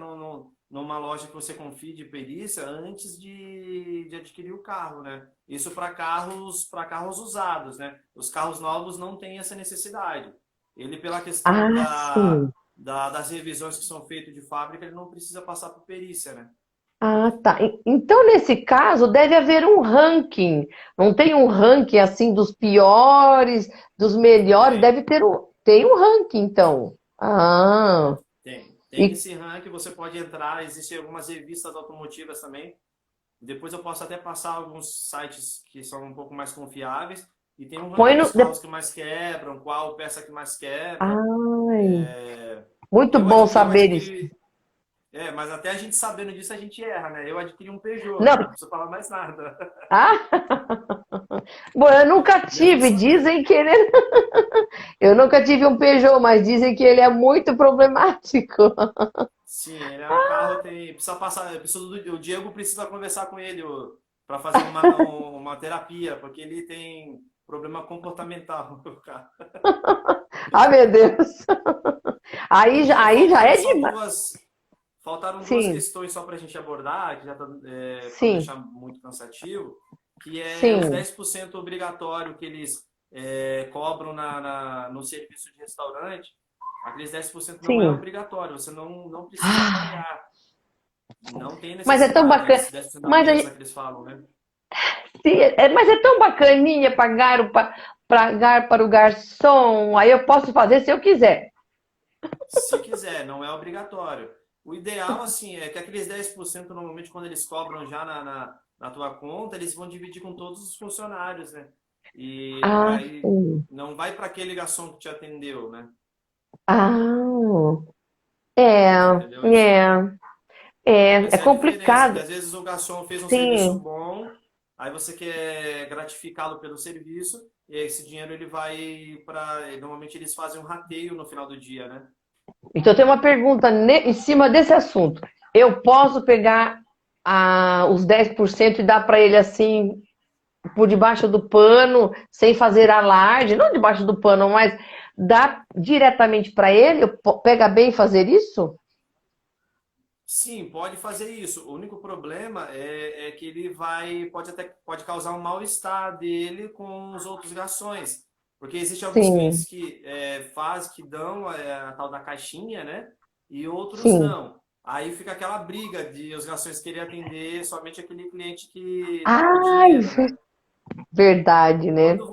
numa loja que você confie de perícia antes de adquirir o carro, né? Isso para carros usados, né? Os carros novos não têm essa necessidade. Ele, pela questão Ah, sim. das revisões que são feitas de fábrica, ele não precisa passar por perícia, né? Ah, tá. Então, nesse caso, deve haver um ranking. Não tem um ranking assim dos piores, dos melhores. Tem, Deve ter um. Tem um ranking, então. Ah, tem e esse ranking, você pode entrar, existem algumas revistas automotivas também. Depois eu posso até passar alguns sites que são um pouco mais confiáveis. E tem um põe ranking no. dos carros que mais quebram, qual peça que mais quebra. Ai, É, muito bom eu saber isso. adquiri. Mas até a gente sabendo disso, a gente erra, né? Eu adquiri um Peugeot, Não, não preciso falar mais nada. ah, bom, eu nunca Mesmo tive. sabendo. Dizem que ele. Eu nunca tive um Peugeot, mas dizem que ele é muito problemático. Sim, ele é um carro, precisa passar, o Diego precisa conversar com ele para fazer uma terapia, porque ele tem problema comportamental, o carro. Ai, meu Deus. Aqui Aí já é demais. faltaram duas Sim, questões só para a gente abordar, que já tá, para não sim, deixar muito cansativo, que é os sim, 10% obrigatório que eles cobram no serviço de restaurante. Aqueles 10% não é sim. obrigatório, você não precisa Ah, pagar. Não tem mas é tão necessidade, bacana. esses 10% da Mas, mesa que eles falam, né? mas é tão bacaninha pagar para o garçom. Aí eu posso fazer se eu quiser. Se quiser, não é obrigatório. O ideal, assim, é que aqueles 10% normalmente, quando eles cobram já na tua conta, eles vão dividir com todos os funcionários, né? E Ah, aí sim. não vai para aquele garçom que te atendeu, né? Ah, é, Você entendeu isso? é, é Essa é a diferença, que complicado. às vezes o garçom fez um serviço Sim. bom, aí você quer gratificá-lo pelo serviço, e aí esse dinheiro ele vai para. Normalmente eles fazem um rateio no final do dia, né? Então tem uma pergunta em cima desse assunto. Eu posso pegar os 10% e dar para ele assim, por debaixo do pano, sem fazer alarde, não debaixo do pano, mas dar diretamente para ele? Pega bem fazer isso? Sim, pode fazer isso. O único problema é que ele pode causar um mal-estar dele com os outros garçons. Porque existem alguns clientes Sim, que que dão a tal da caixinha, né? E outros sim. não. Aí fica aquela briga de os garçons querer atender somente aquele cliente que dá o Ai, dinheiro, né? verdade, né?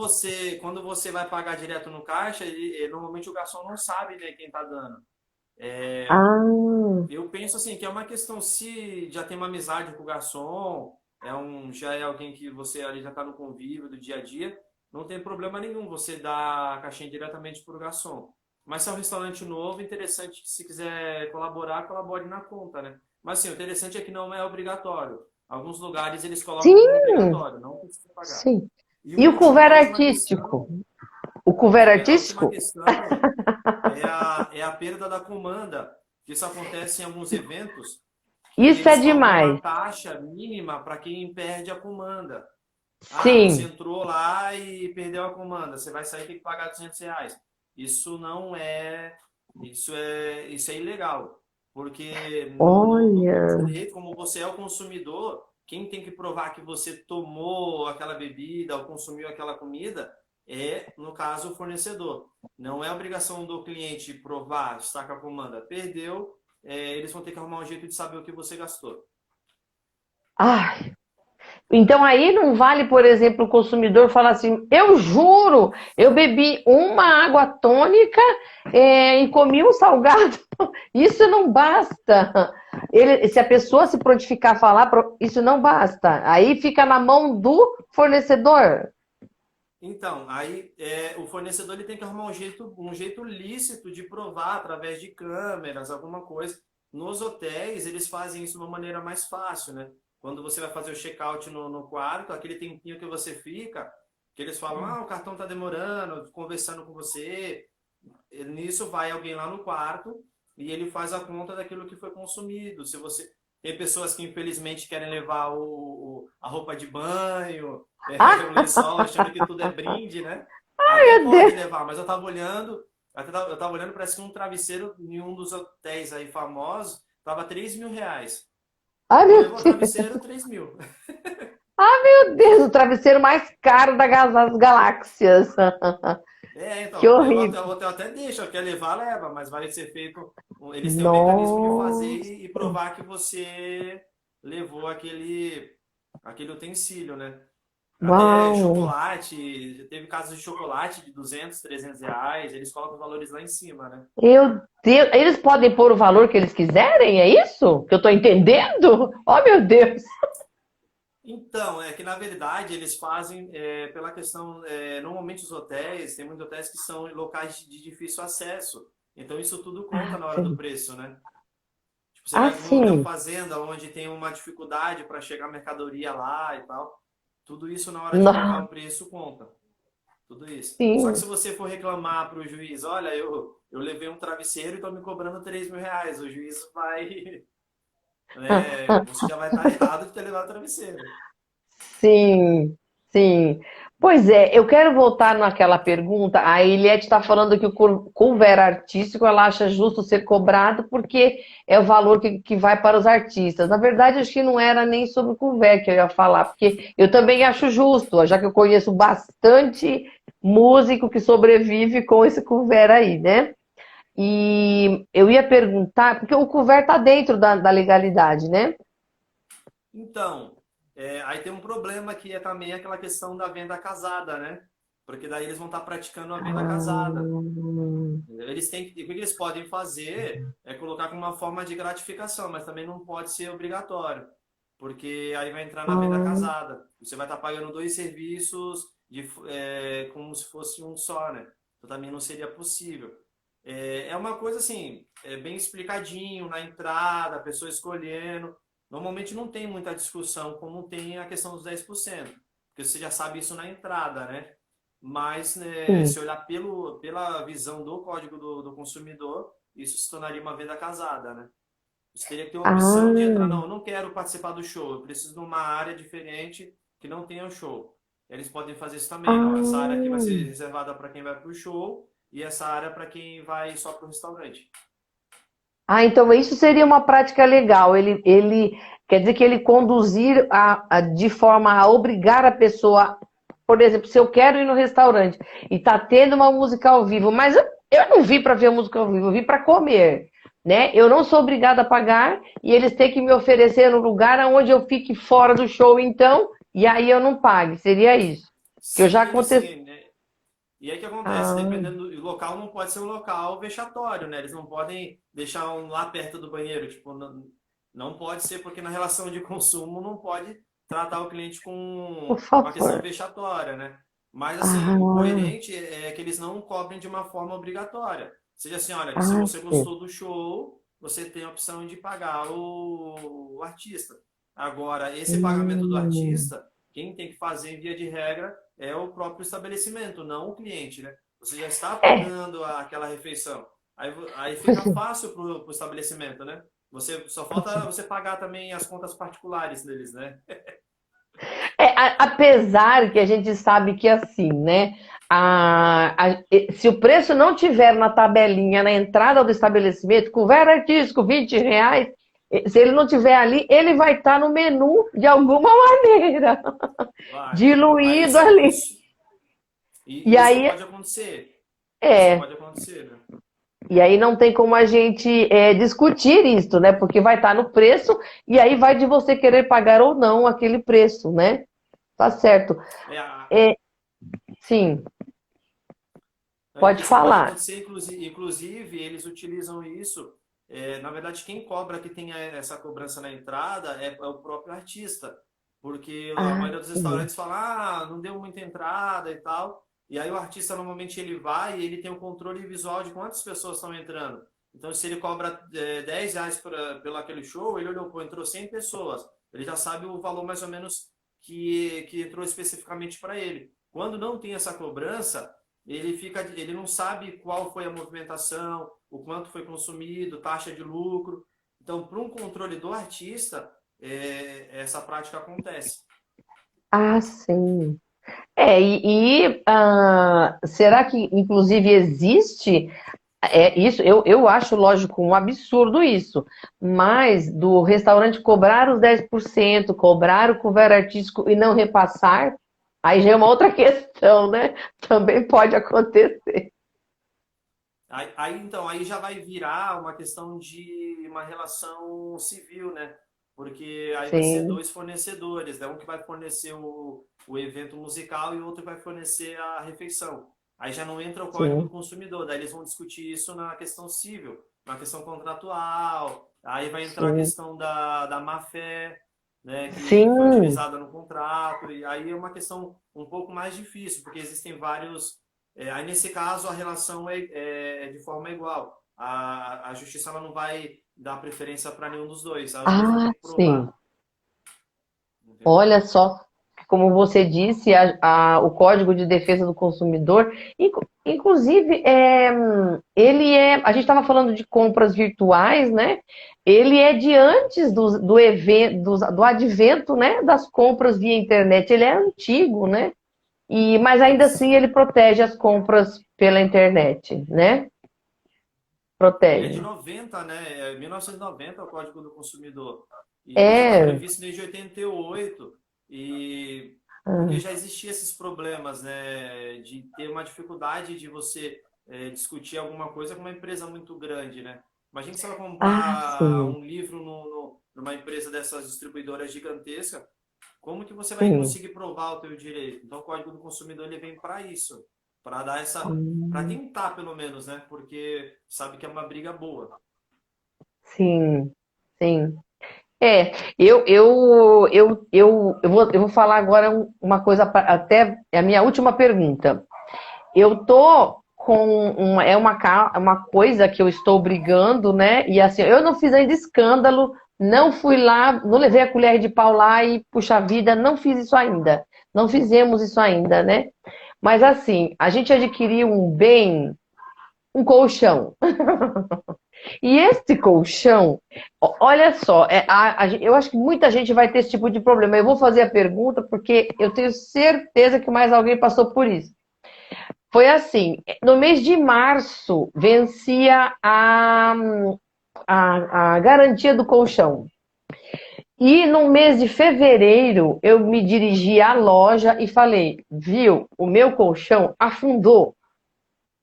Quando você vai pagar direto no caixa, normalmente o garçom não sabe, né, quem tá dando. Ah, Eu penso assim que é uma questão se já tem uma amizade com o garçom, já é alguém que você ali já está no convívio do dia a dia, não tem problema nenhum você dar a caixinha diretamente para o garçom. Mas se é um restaurante novo, interessante que se quiser colaborar, colabore na conta, né? Mas assim, o interessante é que não é obrigatório. Alguns lugares eles colocam como sim, obrigatório, não precisa pagar. sim. E E o a couvert última artístico? questão, O couvert a última artístico? questão é a perda da comanda. Isso acontece em alguns eventos que Isso é eles cobram uma demais. taxa mínima para quem perde a comanda. Ah, você Sim. entrou lá e perdeu a comanda, você vai sair e tem que pagar R$ 200. Isso não é, isso é ilegal, porque no nosso Olha. direito, como você é o consumidor, quem tem que provar que você tomou aquela bebida ou consumiu aquela comida é, no caso, o fornecedor. Não é obrigação do cliente provar, está com a comanda. Perdeu, eles vão ter que arrumar um jeito de saber o que você gastou. Ai. Então aí não vale, por exemplo, o consumidor falar assim, eu juro, eu bebi uma água tônica e comi um salgado. Isso não basta. Se a pessoa se prontificar a falar, isso não basta. Aí fica na mão do fornecedor. Então, aí o fornecedor ele tem que arrumar um jeito lícito de provar através de câmeras, alguma coisa. Nos hotéis, eles fazem isso de uma maneira mais fácil, né? Quando você vai fazer o check-out no quarto, aquele tempinho que você fica, que eles falam, o cartão tá demorando, conversando com você. Nisso vai alguém lá no quarto e ele faz a conta daquilo que foi consumido. Se você Tem pessoas que infelizmente querem levar a roupa de banho, o Ah, lençol, achando que tudo é brinde, né? Até meu pode Deus. levar, mas eu tava olhando, parece que um travesseiro em um dos hotéis aí famosos tava R$ 3.000. Ai, Vou meu levar o Deus, travesseiro, 3.000. meu Deus, o travesseiro mais caro das galáxias. Que Então, aí horrível. o hotel até deixa, quer levar, leva, mas vai ser feito. Eles têm um mecanismo de fazer Nossa. e provar que você levou aquele utensílio, né? Até Uau. chocolate, teve casos de chocolate de R$ 200, R$ 300, eles colocam os valores lá em cima, né? Meu Deus, eles podem pôr o valor que eles quiserem, é isso? Que eu tô entendendo? Oh, meu Deus. Então, é que na verdade eles fazem pela questão, normalmente os hotéis, tem muitos hotéis que são em locais de difícil acesso, então isso tudo conta Ah, na hora do sim. preço, né? Tipo, você Ah, vai num hotel sim. fazenda onde tem uma dificuldade para chegar mercadoria lá e tal, tudo isso na hora de colocar Não, o preço conta, tudo isso. Só que sim. se você for reclamar para o juiz, olha, eu levei um travesseiro e estão me cobrando R$ 3.000, o juiz vai, você já vai estar errado de ter levado o travesseiro. Sim, sim. Pois é, eu quero voltar naquela pergunta. A Eliette está falando que o cover artístico ela acha justo ser cobrado porque é o valor que vai para os artistas. Na verdade, acho que não era nem sobre o cover que eu ia falar, porque eu também acho justo, já que eu conheço bastante músico que sobrevive com esse cover aí, né? E eu ia perguntar, porque o cover está dentro da legalidade, né? Então, aí tem um problema que é também aquela questão da venda casada, né? Porque daí eles vão estar praticando a venda casada. Ah, Eles têm o que eles podem fazer é colocar como uma forma de gratificação, mas também não pode ser obrigatório, porque aí vai entrar na venda ah. casada. Você vai estar pagando dois serviços como se fosse um só, né? Então também não seria possível. É uma coisa assim, bem explicadinho na entrada, a pessoa escolhendo. Normalmente não tem muita discussão, como tem a questão dos 10%, porque você já sabe isso na entrada, né? Mas Sim. se olhar pela visão do Código do Consumidor, isso se tornaria uma venda casada, né? Você teria que ter a opção de entrar, Ah, não, eu não quero participar do show, eu preciso de uma área diferente que não tenha o show. Eles podem fazer isso também, não, essa área aqui vai ah. ser reservada para quem vai para o show e essa área para quem vai só para o restaurante. Ah, então isso seria uma prática legal. Ele quer dizer que ele conduzir de forma a obrigar a pessoa, por exemplo, se eu quero ir no restaurante e tá tendo uma música ao vivo, mas eu não vim para ver a música ao vivo, eu vim para comer, né? Eu não sou obrigada a pagar e eles têm que me oferecer no lugar onde eu fique fora do show, então, e aí eu não pague. Seria isso. Que eu já Seria aconteceu. assim, né? E aí o que acontece? Ah, Dependendo do local, não pode ser um local vexatório, né? Eles não podem deixar um lá perto do banheiro. Tipo, não pode ser, porque na relação de consumo não pode tratar o cliente por com a questão favor. vexatória, né? Mas assim, o Ah, coerente é que eles não cobrem de uma forma obrigatória. Seja assim, olha, se ah, você sim. gostou do show, você tem a opção de pagar o artista. Agora, esse pagamento do Hum. artista, quem tem que fazer em via de regra é o próprio estabelecimento, não o cliente, né? Você já está É, pagando aquela refeição. Aí fica fácil para o estabelecimento, né? Só falta você pagar também as contas particulares deles, né? apesar que a gente sabe que assim, né? Se o preço não tiver na tabelinha, na entrada do estabelecimento, couvert artístico, R$ 20, se ele não tiver ali, ele vai estar no menu de alguma maneira, Vai. Aí diluído ali. E isso aí, pode acontecer. Isso é, pode acontecer, né? e aí não tem como a gente discutir isso, né? Porque vai estar no preço e aí vai de você querer pagar ou não aquele preço, né? Tá certo. É, a- É, sim, pode Isso pode falar. acontecer, inclusive, eles utilizam isso. Na verdade, quem cobra que tem essa cobrança na entrada é o próprio artista, porque a Ah, maioria dos sim. restaurantes fala, não deu muita entrada e tal. E aí o artista normalmente ele vai e ele tem o controle visual de quantas pessoas estão entrando. Então, se ele cobra R$ 10 pelo aquele show, ele olhou, pô, entrou 100 pessoas. Ele já sabe o valor mais ou menos que entrou especificamente para ele. Quando não tem essa cobrança, ele não sabe qual foi a movimentação, o quanto foi consumido, taxa de lucro. Então, para um controle do artista, essa prática acontece. Ah, sim. Será que inclusive existe? É isso, eu acho, lógico, um absurdo isso. Mas do restaurante cobrar os 10%, cobrar o couvert artístico e não repassar, aí já é uma outra questão, né? Também pode acontecer. Então, aí já vai virar uma questão de uma relação civil, né? Porque aí vai ser Sim, dois fornecedores, né? Um que vai fornecer o evento musical e o outro vai fornecer a refeição. Aí já não entra o Código do sim. Consumidor, daí eles vão discutir isso na questão civil, na questão contratual, aí vai entrar a Sim, questão da má-fé, né? Que foi sim, utilizada no contrato, e aí é uma questão um pouco mais difícil, porque existem vários aí, nesse caso, a relação é de forma igual. A justiça ela não vai dar preferência para nenhum dos dois. Os dois vão ter ah, que sim. provar. Entendeu? Olha só, como você disse, o Código de Defesa do Consumidor, inclusive, a gente estava falando de compras virtuais, né? Ele é de antes do evento, do advento, né, das compras via internet. Ele é antigo, né? Mas ainda assim ele protege as compras pela internet, né? Ele é de Protege. 90, né? É 1990 o Código do Consumidor. E já está É. previsto desde 88. Porque Ah, já existiam esses problemas, né? De ter uma dificuldade de você discutir alguma coisa com uma empresa muito grande, né? Imagina que você vai comprar sim, um livro numa empresa dessas distribuidoras gigantescas. Como que você vai sim. conseguir provar o teu direito? Então, o Código do Consumidor ele vem para isso, para dar para Hum, tentar pelo menos, né? Porque sabe que é uma briga boa. sim, sim. É, eu vou falar agora uma coisa, até é a minha última pergunta. Eu tô com uma coisa que eu estou brigando, né? E assim, eu não fiz ainda escândalo, não fui lá, não levei a colher de pau lá e, puxa vida, não fiz isso ainda. Não fizemos isso ainda, né? Mas assim, a gente adquiriu um bem, um colchão. E esse colchão, olha só, eu acho que muita gente vai ter esse tipo de problema. Eu vou fazer a pergunta porque eu tenho certeza que mais alguém passou por isso. Foi assim, no mês de março vencia a garantia do colchão. E no mês de fevereiro eu me dirigi à loja e falei, viu, o meu colchão afundou,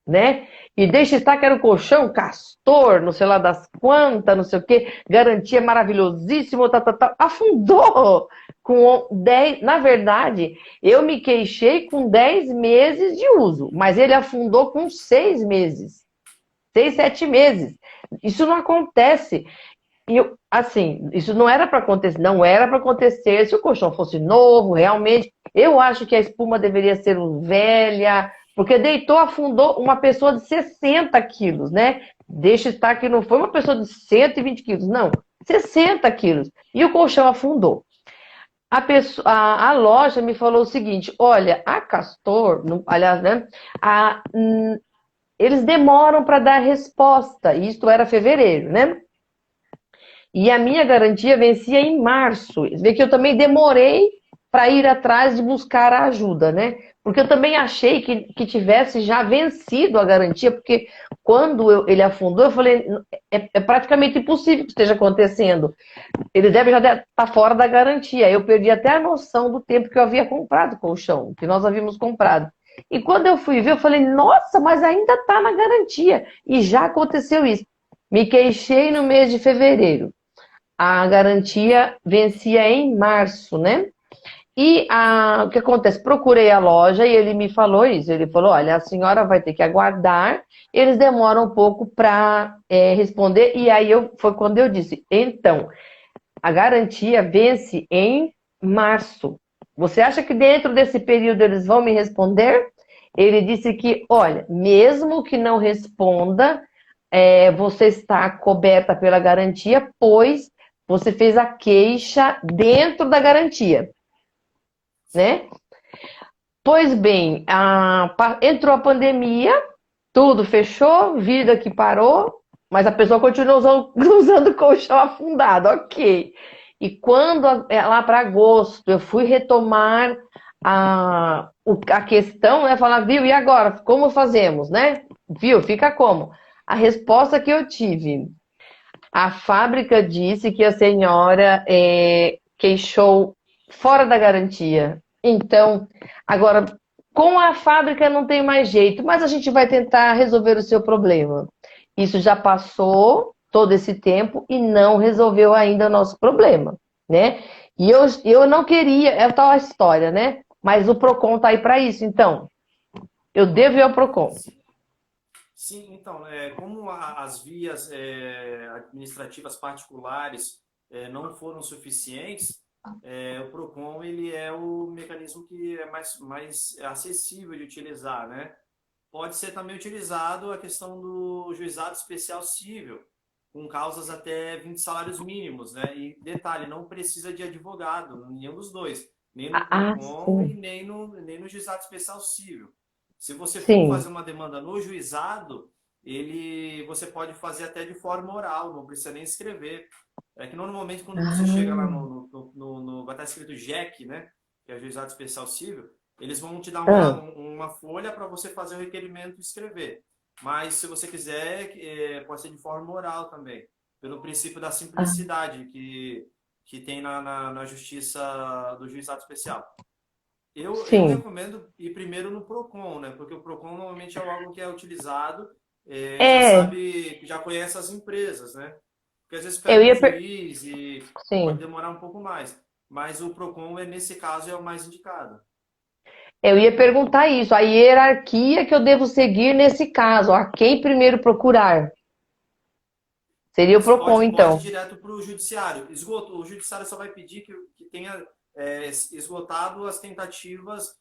né? E deixa estar que era o colchão Castor, não sei lá das quantas, não sei o quê, garantia maravilhosíssimo, tá, tá, tá, afundou com 10, na verdade, eu me queixei com 10 meses de uso, mas ele afundou com 6 meses, 6, 7 meses. Isso não acontece. E assim, isso não era para acontecer, não era para acontecer se o colchão fosse novo, realmente. Eu acho que a espuma deveria ser velha, porque deitou, afundou uma pessoa de 60 quilos, né? Deixa estar que não foi uma pessoa de 120 quilos, não, 60 quilos. E o colchão afundou. A loja me falou o seguinte: olha, a Castor, aliás, né? A, eles demoram para dar resposta, e isto era fevereiro, né? E a minha garantia vencia em março. Vê que eu também demorei para ir atrás de buscar a ajuda, né? Porque eu também achei que tivesse já vencido a garantia, porque quando ele afundou, eu falei, é praticamente impossível que esteja acontecendo. Ele deve já estar fora da garantia. Eu perdi até a noção do tempo que eu havia comprado o colchão, que nós havíamos comprado. E quando eu fui ver, eu falei, nossa, mas ainda está na garantia. E já aconteceu isso. Me queixei no mês de fevereiro. A garantia vencia em março, né? O que acontece? Procurei a loja e ele me falou isso. Ele falou: olha, a senhora vai ter que aguardar, eles demoram um pouco para responder. E aí foi quando eu disse: então, a garantia vence em março. Você acha que dentro desse período eles vão me responder? Ele disse que, olha, mesmo que não responda, você está coberta pela garantia, pois você fez a queixa dentro da garantia, Sim. né? Pois bem, entrou a pandemia, tudo fechou, vida que parou, mas a pessoa continua usando colchão afundado, ok. E quando, lá para agosto, eu fui retomar a questão, né? Falar, viu, e agora? Como fazemos, né? Viu, fica como? A resposta que eu tive, a fábrica disse que a senhora queixou fora da garantia. Então, agora, com a fábrica não tem mais jeito, mas a gente vai tentar resolver o seu problema. Isso já passou todo esse tempo e não resolveu ainda o nosso problema, né? E eu não queria, é tal a história, né? Mas o Procon tá aí para isso, então. Eu devo ir ao Procon. Sim, então, como as vias administrativas particulares não foram suficientes, o Procon ele é o mecanismo que é mais acessível de utilizar, né? Pode ser também utilizado a questão do juizado especial civil, com causas até 20 salários mínimos, né? E detalhe, não precisa de advogado, nenhum dos dois, nem no Procon e Sim, nem no juizado especial civil. Se você for sim. fazer uma demanda no juizado, você pode fazer até de forma oral, não precisa nem escrever. É que normalmente quando você chega lá Ah, vai estar escrito JEC, né? Que é Juizado Especial Civil, eles vão te dar ah, uma folha para você fazer o requerimento e escrever. Mas se você quiser, pode ser de forma oral também, pelo princípio da ah, simplicidade que tem na justiça do juizado especial. Eu sim. recomendo ir primeiro no Procon, né? Porque o Procon normalmente é algo que é utilizado, É, já conhece as empresas, né? Porque às vezes eu pega um ia juiz e pode sim. demorar um pouco mais. Mas o Procon, nesse caso, é o mais indicado. Eu ia perguntar isso, a hierarquia que eu devo seguir nesse caso, a quem primeiro procurar. Seria o Você Procon, pode ir então. direto para o judiciário. O judiciário só vai pedir que tenha esgotado as tentativas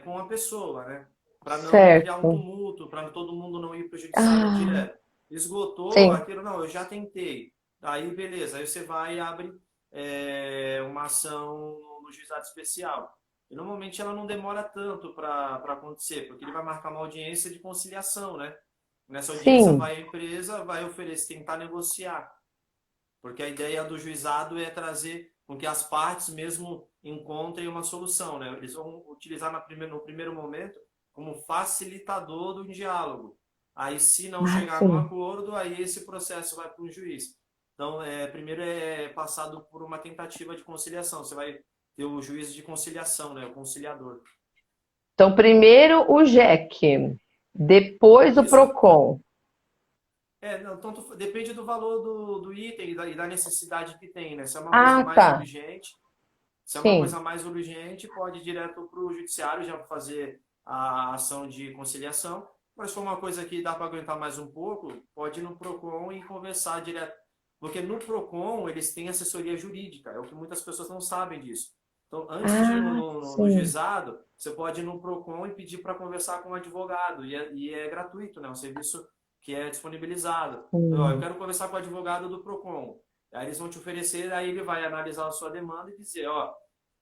com a pessoa, né? Para não criar um Certo. tumulto, para todo mundo não ir para o judiciário Ah, direto. Esgotou sim, aquilo, não, eu já tentei. Aí, beleza, aí você vai e abre uma ação no juizado especial. E normalmente ela não demora tanto para acontecer, porque ele vai marcar uma audiência de conciliação, né? Nessa audiência sim. vai a empresa, vai oferecer, tentar negociar. Porque a ideia do juizado é trazer com que as partes mesmo encontrem uma solução, né? Eles vão utilizar no primeiro momento como facilitador do diálogo. Aí, se não Ah, chegar num sim. acordo, aí esse processo vai para o juiz. Então, primeiro é passado por uma tentativa de conciliação. Você vai ter o juiz de conciliação, né? O conciliador. Então, primeiro o JEC, depois o Isso. Procon. Não, então depende do valor do item e da necessidade que tem, né? Se é uma coisa Ah, mais tá. urgente, se é uma Sim. coisa mais urgente, pode ir direto para o judiciário já fazer a ação de conciliação. Mas se for uma coisa que dá para aguentar mais um pouco, pode ir no Procon e conversar direto. Porque no Procon eles têm assessoria jurídica, é o que muitas pessoas não sabem disso. Então, antes de ir Ah, no sim. juizado, você pode ir no Procon e pedir para conversar com um advogado. E é gratuito, né? É um serviço que é disponibilizado. Então, ó, eu Hum, quero conversar com o advogado do Procon. Aí eles vão te oferecer, aí ele vai analisar a sua demanda e dizer, ó,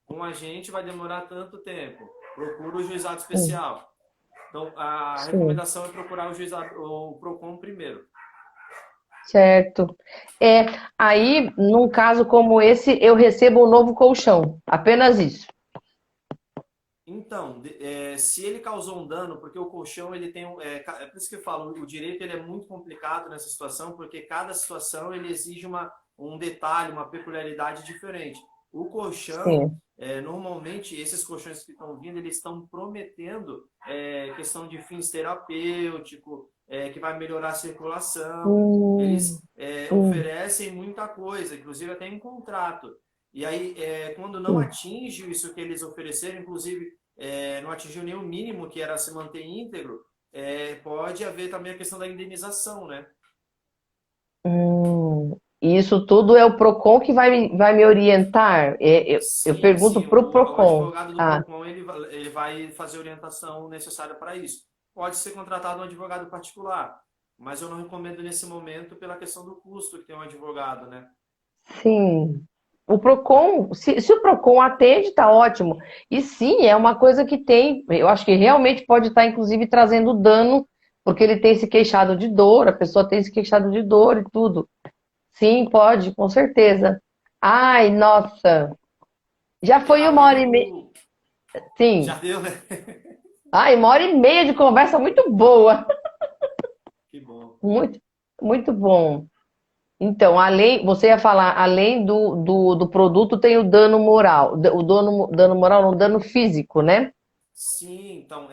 com a gente vai demorar tanto tempo. Procura o juizado hum, especial. Então, a sim. recomendação é procurar o Procon primeiro. Certo. É, aí, num caso como esse, eu recebo um novo colchão. Apenas isso. Então, se ele causou um dano, porque o colchão ele tem é por isso que eu falo, o direito ele é muito complicado nessa situação, porque cada situação ele exige um detalhe, uma peculiaridade diferente. O colchão, Sim. normalmente esses colchões que estão vindo, eles estão prometendo questão de fins terapêutico, que vai melhorar a circulação. Hum, Eles hum, oferecem muita coisa, inclusive até em contrato. E aí, quando não hum. atinge isso que eles ofereceram, inclusive não atingiu nem o mínimo que era se manter íntegro, pode haver também a questão da indenização, né? Isso tudo é o Procon que vai me orientar. Eu Sim, pergunto sim, para o o Procon. advogado do Ah, Procon ele vai fazer a orientação necessária para isso. Pode ser contratado um advogado particular, mas eu não recomendo nesse momento pela questão do custo que tem um advogado, né? sim. O Procon, se o Procon atende, está ótimo. E sim, é uma coisa que tem, eu acho que realmente pode estar, inclusive, trazendo dano, porque ele tem se queixado de dor, a pessoa tem se queixado de dor e tudo. Sim, pode, com certeza. Ai, nossa, já foi uma hora e meia. Abrindo. Já Sim. deu, né? Ai, uma hora e meia de conversa muito boa. Que bom. muito, muito bom. Então, você ia falar, além do produto, tem o dano moral. Dano moral, não, dano físico, né? Sim, então,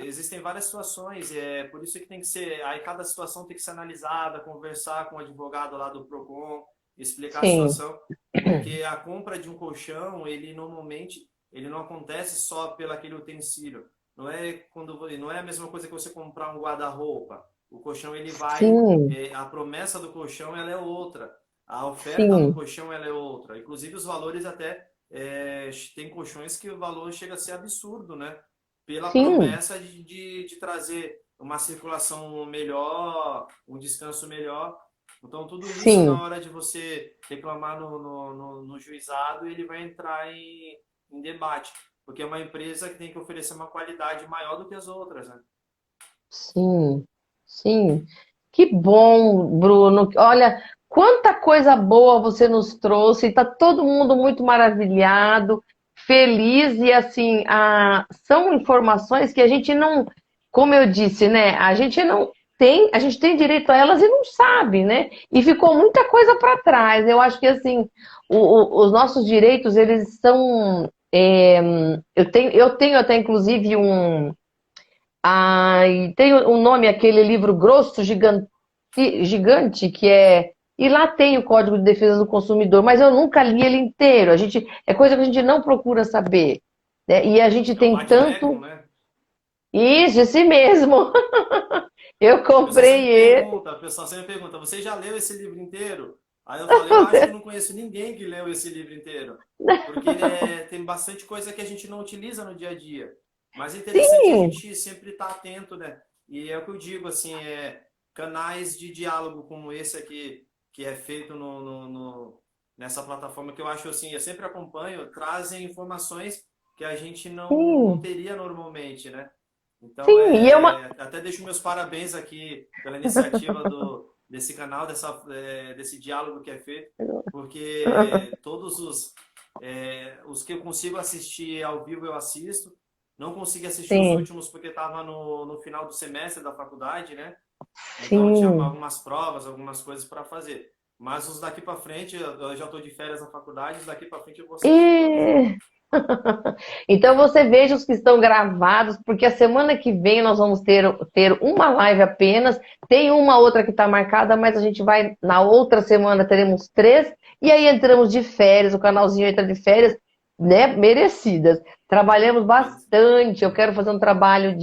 existem várias situações, por isso que tem que ser, aí cada situação tem que ser analisada, conversar com o advogado lá do Procon, explicar a Sim, situação, porque a compra de um colchão, ele normalmente, ele não acontece só pelo aquele utensílio, não é a mesma coisa que você comprar um guarda-roupa, o colchão ele vai, sim, a promessa do colchão ela é outra, a oferta do sim, colchão ela é outra, inclusive os valores até, tem colchões que o valor chega a ser absurdo, né? Pela sim, promessa de trazer uma circulação melhor, um descanso melhor. Então, tudo isso, na sim. hora de você reclamar no juizado, ele vai entrar em debate, porque é uma empresa que tem que oferecer uma qualidade maior do que as outras, né? Sim, sim. Que bom, Bruno. Olha, quanta coisa boa você nos trouxe. Está todo mundo muito maravilhado, feliz e assim, são informações que a gente não, como eu disse, né? A gente não tem, a gente tem direito a elas e não sabe, né? E ficou muita coisa para trás. Eu acho que assim, os nossos direitos, eles são. Eu tenho até inclusive e tem um nome, aquele livro grosso, gigante, gigante, que é. E lá tem o Código de Defesa do Consumidor, mas eu nunca li ele inteiro. É coisa que a gente não procura saber, né? E a gente É o tem Vademecum, tanto. né? Isso, esse mesmo. Eu comprei ele. O pessoal sempre pergunta, você já leu esse livro inteiro? Aí eu falo, eu acho que eu não conheço ninguém que leu esse livro inteiro, porque tem bastante coisa que a gente não utiliza no dia a dia. Mas é interessante a Sim, gente sempre estar atento, né? E é o que eu digo, assim, canais de diálogo como esse aqui, que é feito nessa plataforma, que eu acho assim, eu sempre acompanho, trazem informações que a gente não sim, teria normalmente, né? Então, sim. E é uma. até deixo meus parabéns aqui pela iniciativa desse canal, desse diálogo que é feito, porque todos os que eu consigo assistir ao vivo eu assisto. Não consegui assistir os Sim, últimos porque estava no final do semestre da faculdade, né? Então eu tinha sim. algumas provas, algumas coisas para fazer. Mas os daqui para frente, eu já estou de férias na faculdade, os daqui para frente eu vou assistir todos. E então você veja os que estão gravados, porque a semana que vem nós vamos ter uma live apenas. Tem uma outra que está marcada, mas a gente vai, na outra semana teremos três, e aí entramos de férias, o canalzinho entra de férias, né? Merecidas. Trabalhamos bastante. Eu quero fazer um trabalho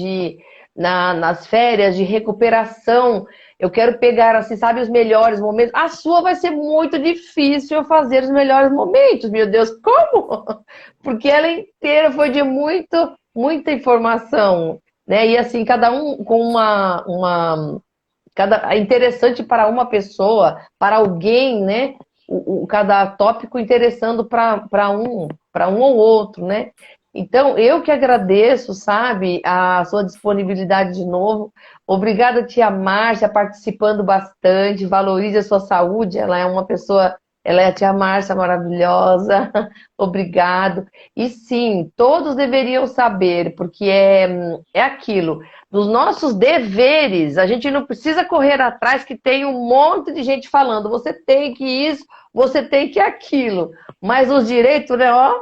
nas férias de recuperação. Eu quero pegar, assim, sabe, os melhores momentos. A sua vai ser muito difícil eu fazer os melhores momentos, meu Deus, como? Porque ela inteira foi de muita informação, né? E assim, cada um com é interessante para uma pessoa, para alguém, né? Cada tópico interessando para um ou outro, né? Então, eu que agradeço, sabe, a sua disponibilidade de novo. Obrigada, tia Márcia, participando bastante. Valorize a sua saúde. Ela é uma pessoa, ela é a tia Márcia maravilhosa. Obrigado. E sim, todos deveriam saber, porque é aquilo dos nossos deveres. A gente não precisa correr atrás que tem um monte de gente falando, você tem que isso, você tem que aquilo. Mas os direitos, né, ó,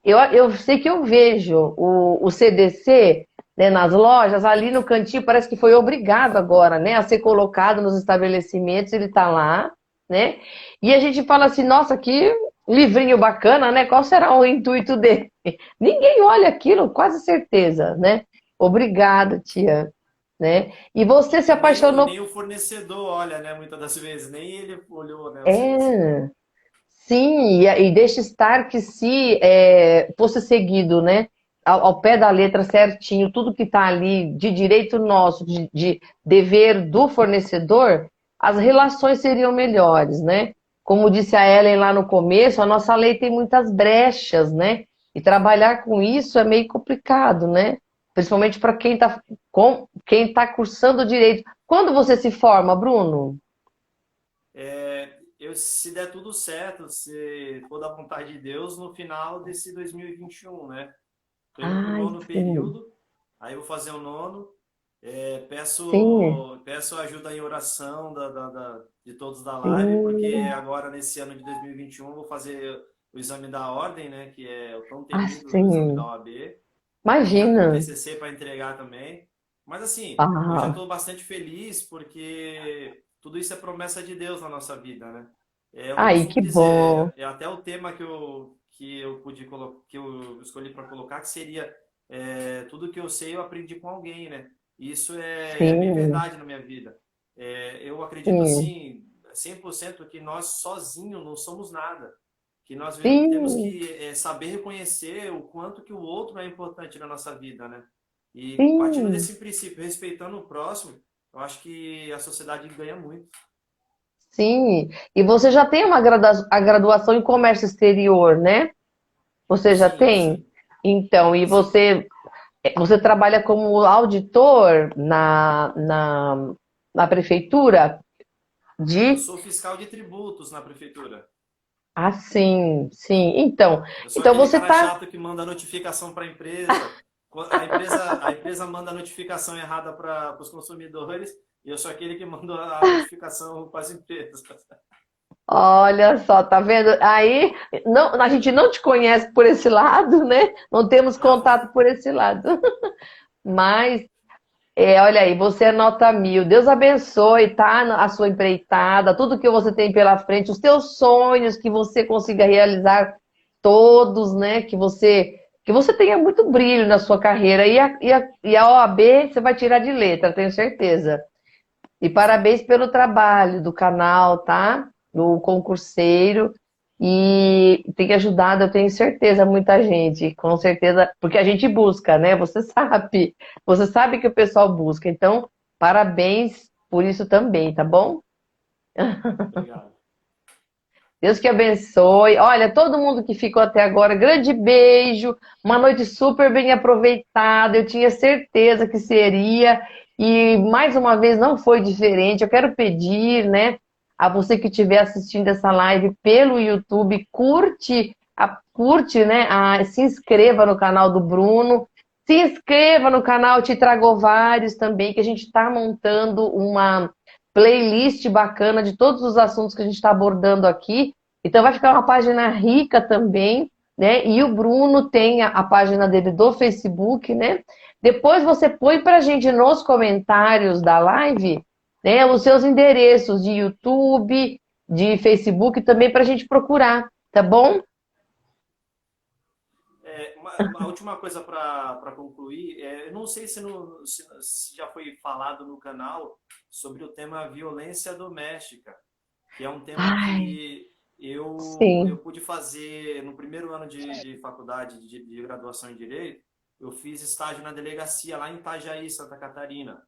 eu sei que eu vejo o CDC, né, nas lojas, ali no cantinho, parece que foi obrigado agora, né, a ser colocado nos estabelecimentos, ele está lá, né? E a gente fala assim, nossa, que livrinho bacana, né? Qual será o intuito dele? Ninguém olha aquilo, quase certeza, né? Obrigada, tia, né? E você se E apaixonou. nem o fornecedor olha, né? Muitas das vezes, nem ele olhou, né? O CDC. É, sim, e deixa estar que se fosse seguido, né? Ao pé da letra certinho, tudo que está ali de direito nosso, de dever do fornecedor, as relações seriam melhores, né? Como disse a Ellen lá no começo, a nossa lei tem muitas brechas, né? E trabalhar com isso é meio complicado, né? Principalmente para quem tá cursando direito. Quando você se forma, Bruno? Se der tudo certo, se for da vontade de Deus, no final desse 2021, né? Tô indo pro Ai, nono sim. período, aí eu vou fazer o nono. Sim, Peço ajuda em oração de todos da live, porque sim. agora, nesse ano de 2021, eu vou fazer o exame da ordem, né? Que é o tão temido exame da Assim, OAB. E já tenho o imagina. TCC para entregar também. Mas assim, eu já Ah, estou bastante feliz porque tudo isso é promessa de Deus na nossa vida, né? É o que eu aí, costumo que bom. dizer, é até o tema que eu escolhi para colocar, que seria tudo que eu sei eu aprendi com alguém, né? E isso é bem Sim, verdade na minha vida. Eu acredito sim, assim, 100% que nós sozinhos não somos nada, que nós temos sim, que saber reconhecer o quanto que o outro é importante na nossa vida, né? E partindo sim, desse princípio, respeitando o próximo, eu acho que a sociedade ganha muito. sim. E você já tem uma a graduação em comércio exterior, né? Você já Sim, tem? sim, Então, e sim. você trabalha como auditor na prefeitura Eu de... sou fiscal de tributos na prefeitura. Ah, sim, sim. Então, Eu sou então aquele você cara tá... chato que manda notificação para a empresa. A empresa manda a notificação errada para os consumidores e eu sou aquele que manda a notificação para as empresas. Olha só, tá vendo? Aí não, a gente não te conhece por esse lado, né? Não temos contato por esse lado. Mas, olha aí, você é nota mil. Deus abençoe, tá? A sua empreitada, tudo que você tem pela frente, os teus sonhos, que você consiga realizar todos, né? Que você tenha muito brilho na sua carreira. E a OAB você vai tirar de letra, tenho certeza. E Sim. parabéns pelo trabalho do canal, tá? Do concurseiro. E tem ajudado, eu tenho certeza, muita gente, com certeza, porque a gente busca, né? Você sabe que o pessoal busca. Então, parabéns por isso também, tá bom? Obrigado. Deus que abençoe. Olha, todo mundo que ficou até agora, grande beijo. Uma noite super bem aproveitada. Eu tinha certeza que seria. E mais uma vez não foi diferente. Eu quero pedir, né, a você que estiver assistindo essa live pelo YouTube, curte, né, se inscreva no canal do Bruno. Se inscreva no canal Te Trago Vários também, que a gente está montando uma playlist bacana de todos os assuntos que a gente está abordando aqui. Então vai ficar uma página rica também, né? E o Bruno tem a página dele do Facebook, né? Depois você põe para a gente nos comentários da live, né, os seus endereços de YouTube, de Facebook também para a gente procurar, tá bom? A última coisa para concluir, eu não sei se já foi falado no canal sobre o tema violência doméstica, que é um tema Ai, que eu sim. pude fazer no primeiro ano de faculdade de graduação em Direito. Eu fiz estágio na delegacia lá em Itajaí, Santa Catarina.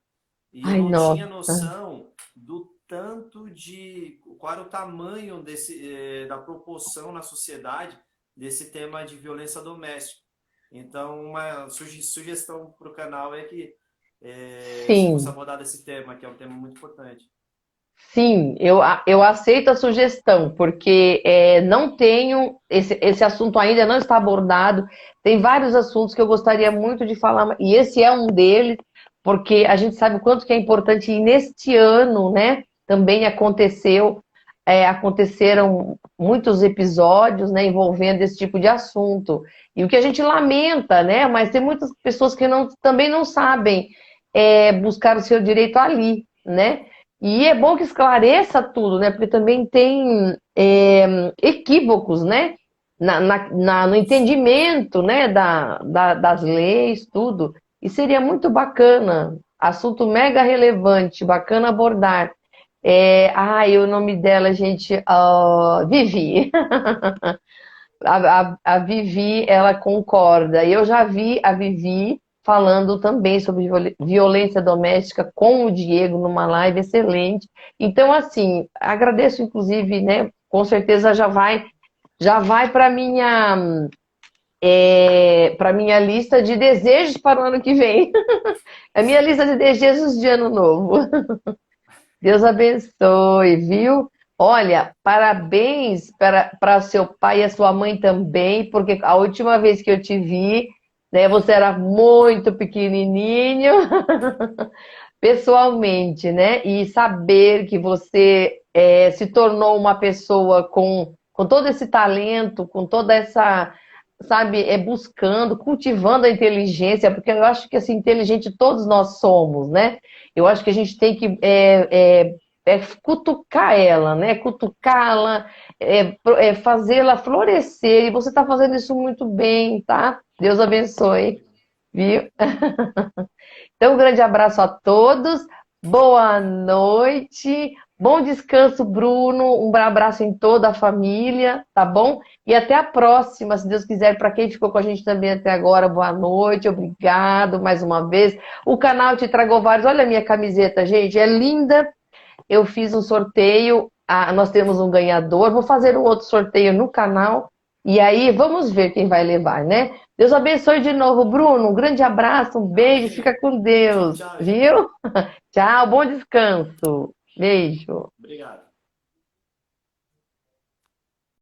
E eu Ai, não tinha nossa. noção do tanto qual era o tamanho da proporção na sociedade desse tema de violência doméstica. Então, uma sugestão para o canal é que se fosse Sim. abordado esse tema, que é um tema muito importante. Sim, eu aceito a sugestão, porque não tenho, esse assunto ainda não está abordado. Tem vários assuntos que eu gostaria muito de falar, e esse é um deles, porque a gente sabe o quanto que é importante, e neste ano, né, também aconteceram muitos episódios, né, envolvendo esse tipo de assunto. E o que a gente lamenta, né, mas tem muitas pessoas que também não sabem buscar o seu direito ali, né? E é bom que esclareça tudo, né? Porque também tem equívocos, né? No Sim. entendimento, né? Das leis, tudo. E seria muito bacana, assunto mega relevante, bacana abordar. O nome dela, gente, Vivi. A Vivi, ela concorda. Eu já vi a Vivi falando também sobre violência doméstica com o Diego numa live excelente. Então, assim, agradeço, inclusive, né? Com certeza já vai para minha lista de desejos para o ano que vem. A minha lista de desejos de ano novo. Deus abençoe, viu? Olha, parabéns para seu pai e a sua mãe também, porque a última vez que eu te vi, né? Você era muito pequenininho, pessoalmente, né? E saber que você se tornou uma pessoa com todo esse talento, com toda essa, sabe, buscando, cultivando a inteligência, porque eu acho que assim, inteligente todos nós somos, né? Eu acho que a gente tem que cutucar ela, né? Cutucá-la, fazê-la florescer, e você está fazendo isso muito bem, tá? Deus abençoe, viu? Então, um grande abraço a todos, boa noite, bom descanso, Bruno, um abraço em toda a família, tá bom? E até a próxima, se Deus quiser, para quem ficou com a gente também até agora, boa noite, obrigado mais uma vez. O canal Te Trago Vários, olha a minha camiseta, gente, é linda, eu fiz um sorteio, nós temos um ganhador, vou fazer um outro sorteio no canal, e aí vamos ver quem vai levar, né? Deus abençoe de novo, Bruno. Um grande abraço, um beijo, fica com Deus, Tchau, viu? Tchau, bom descanso. Beijo. obrigado.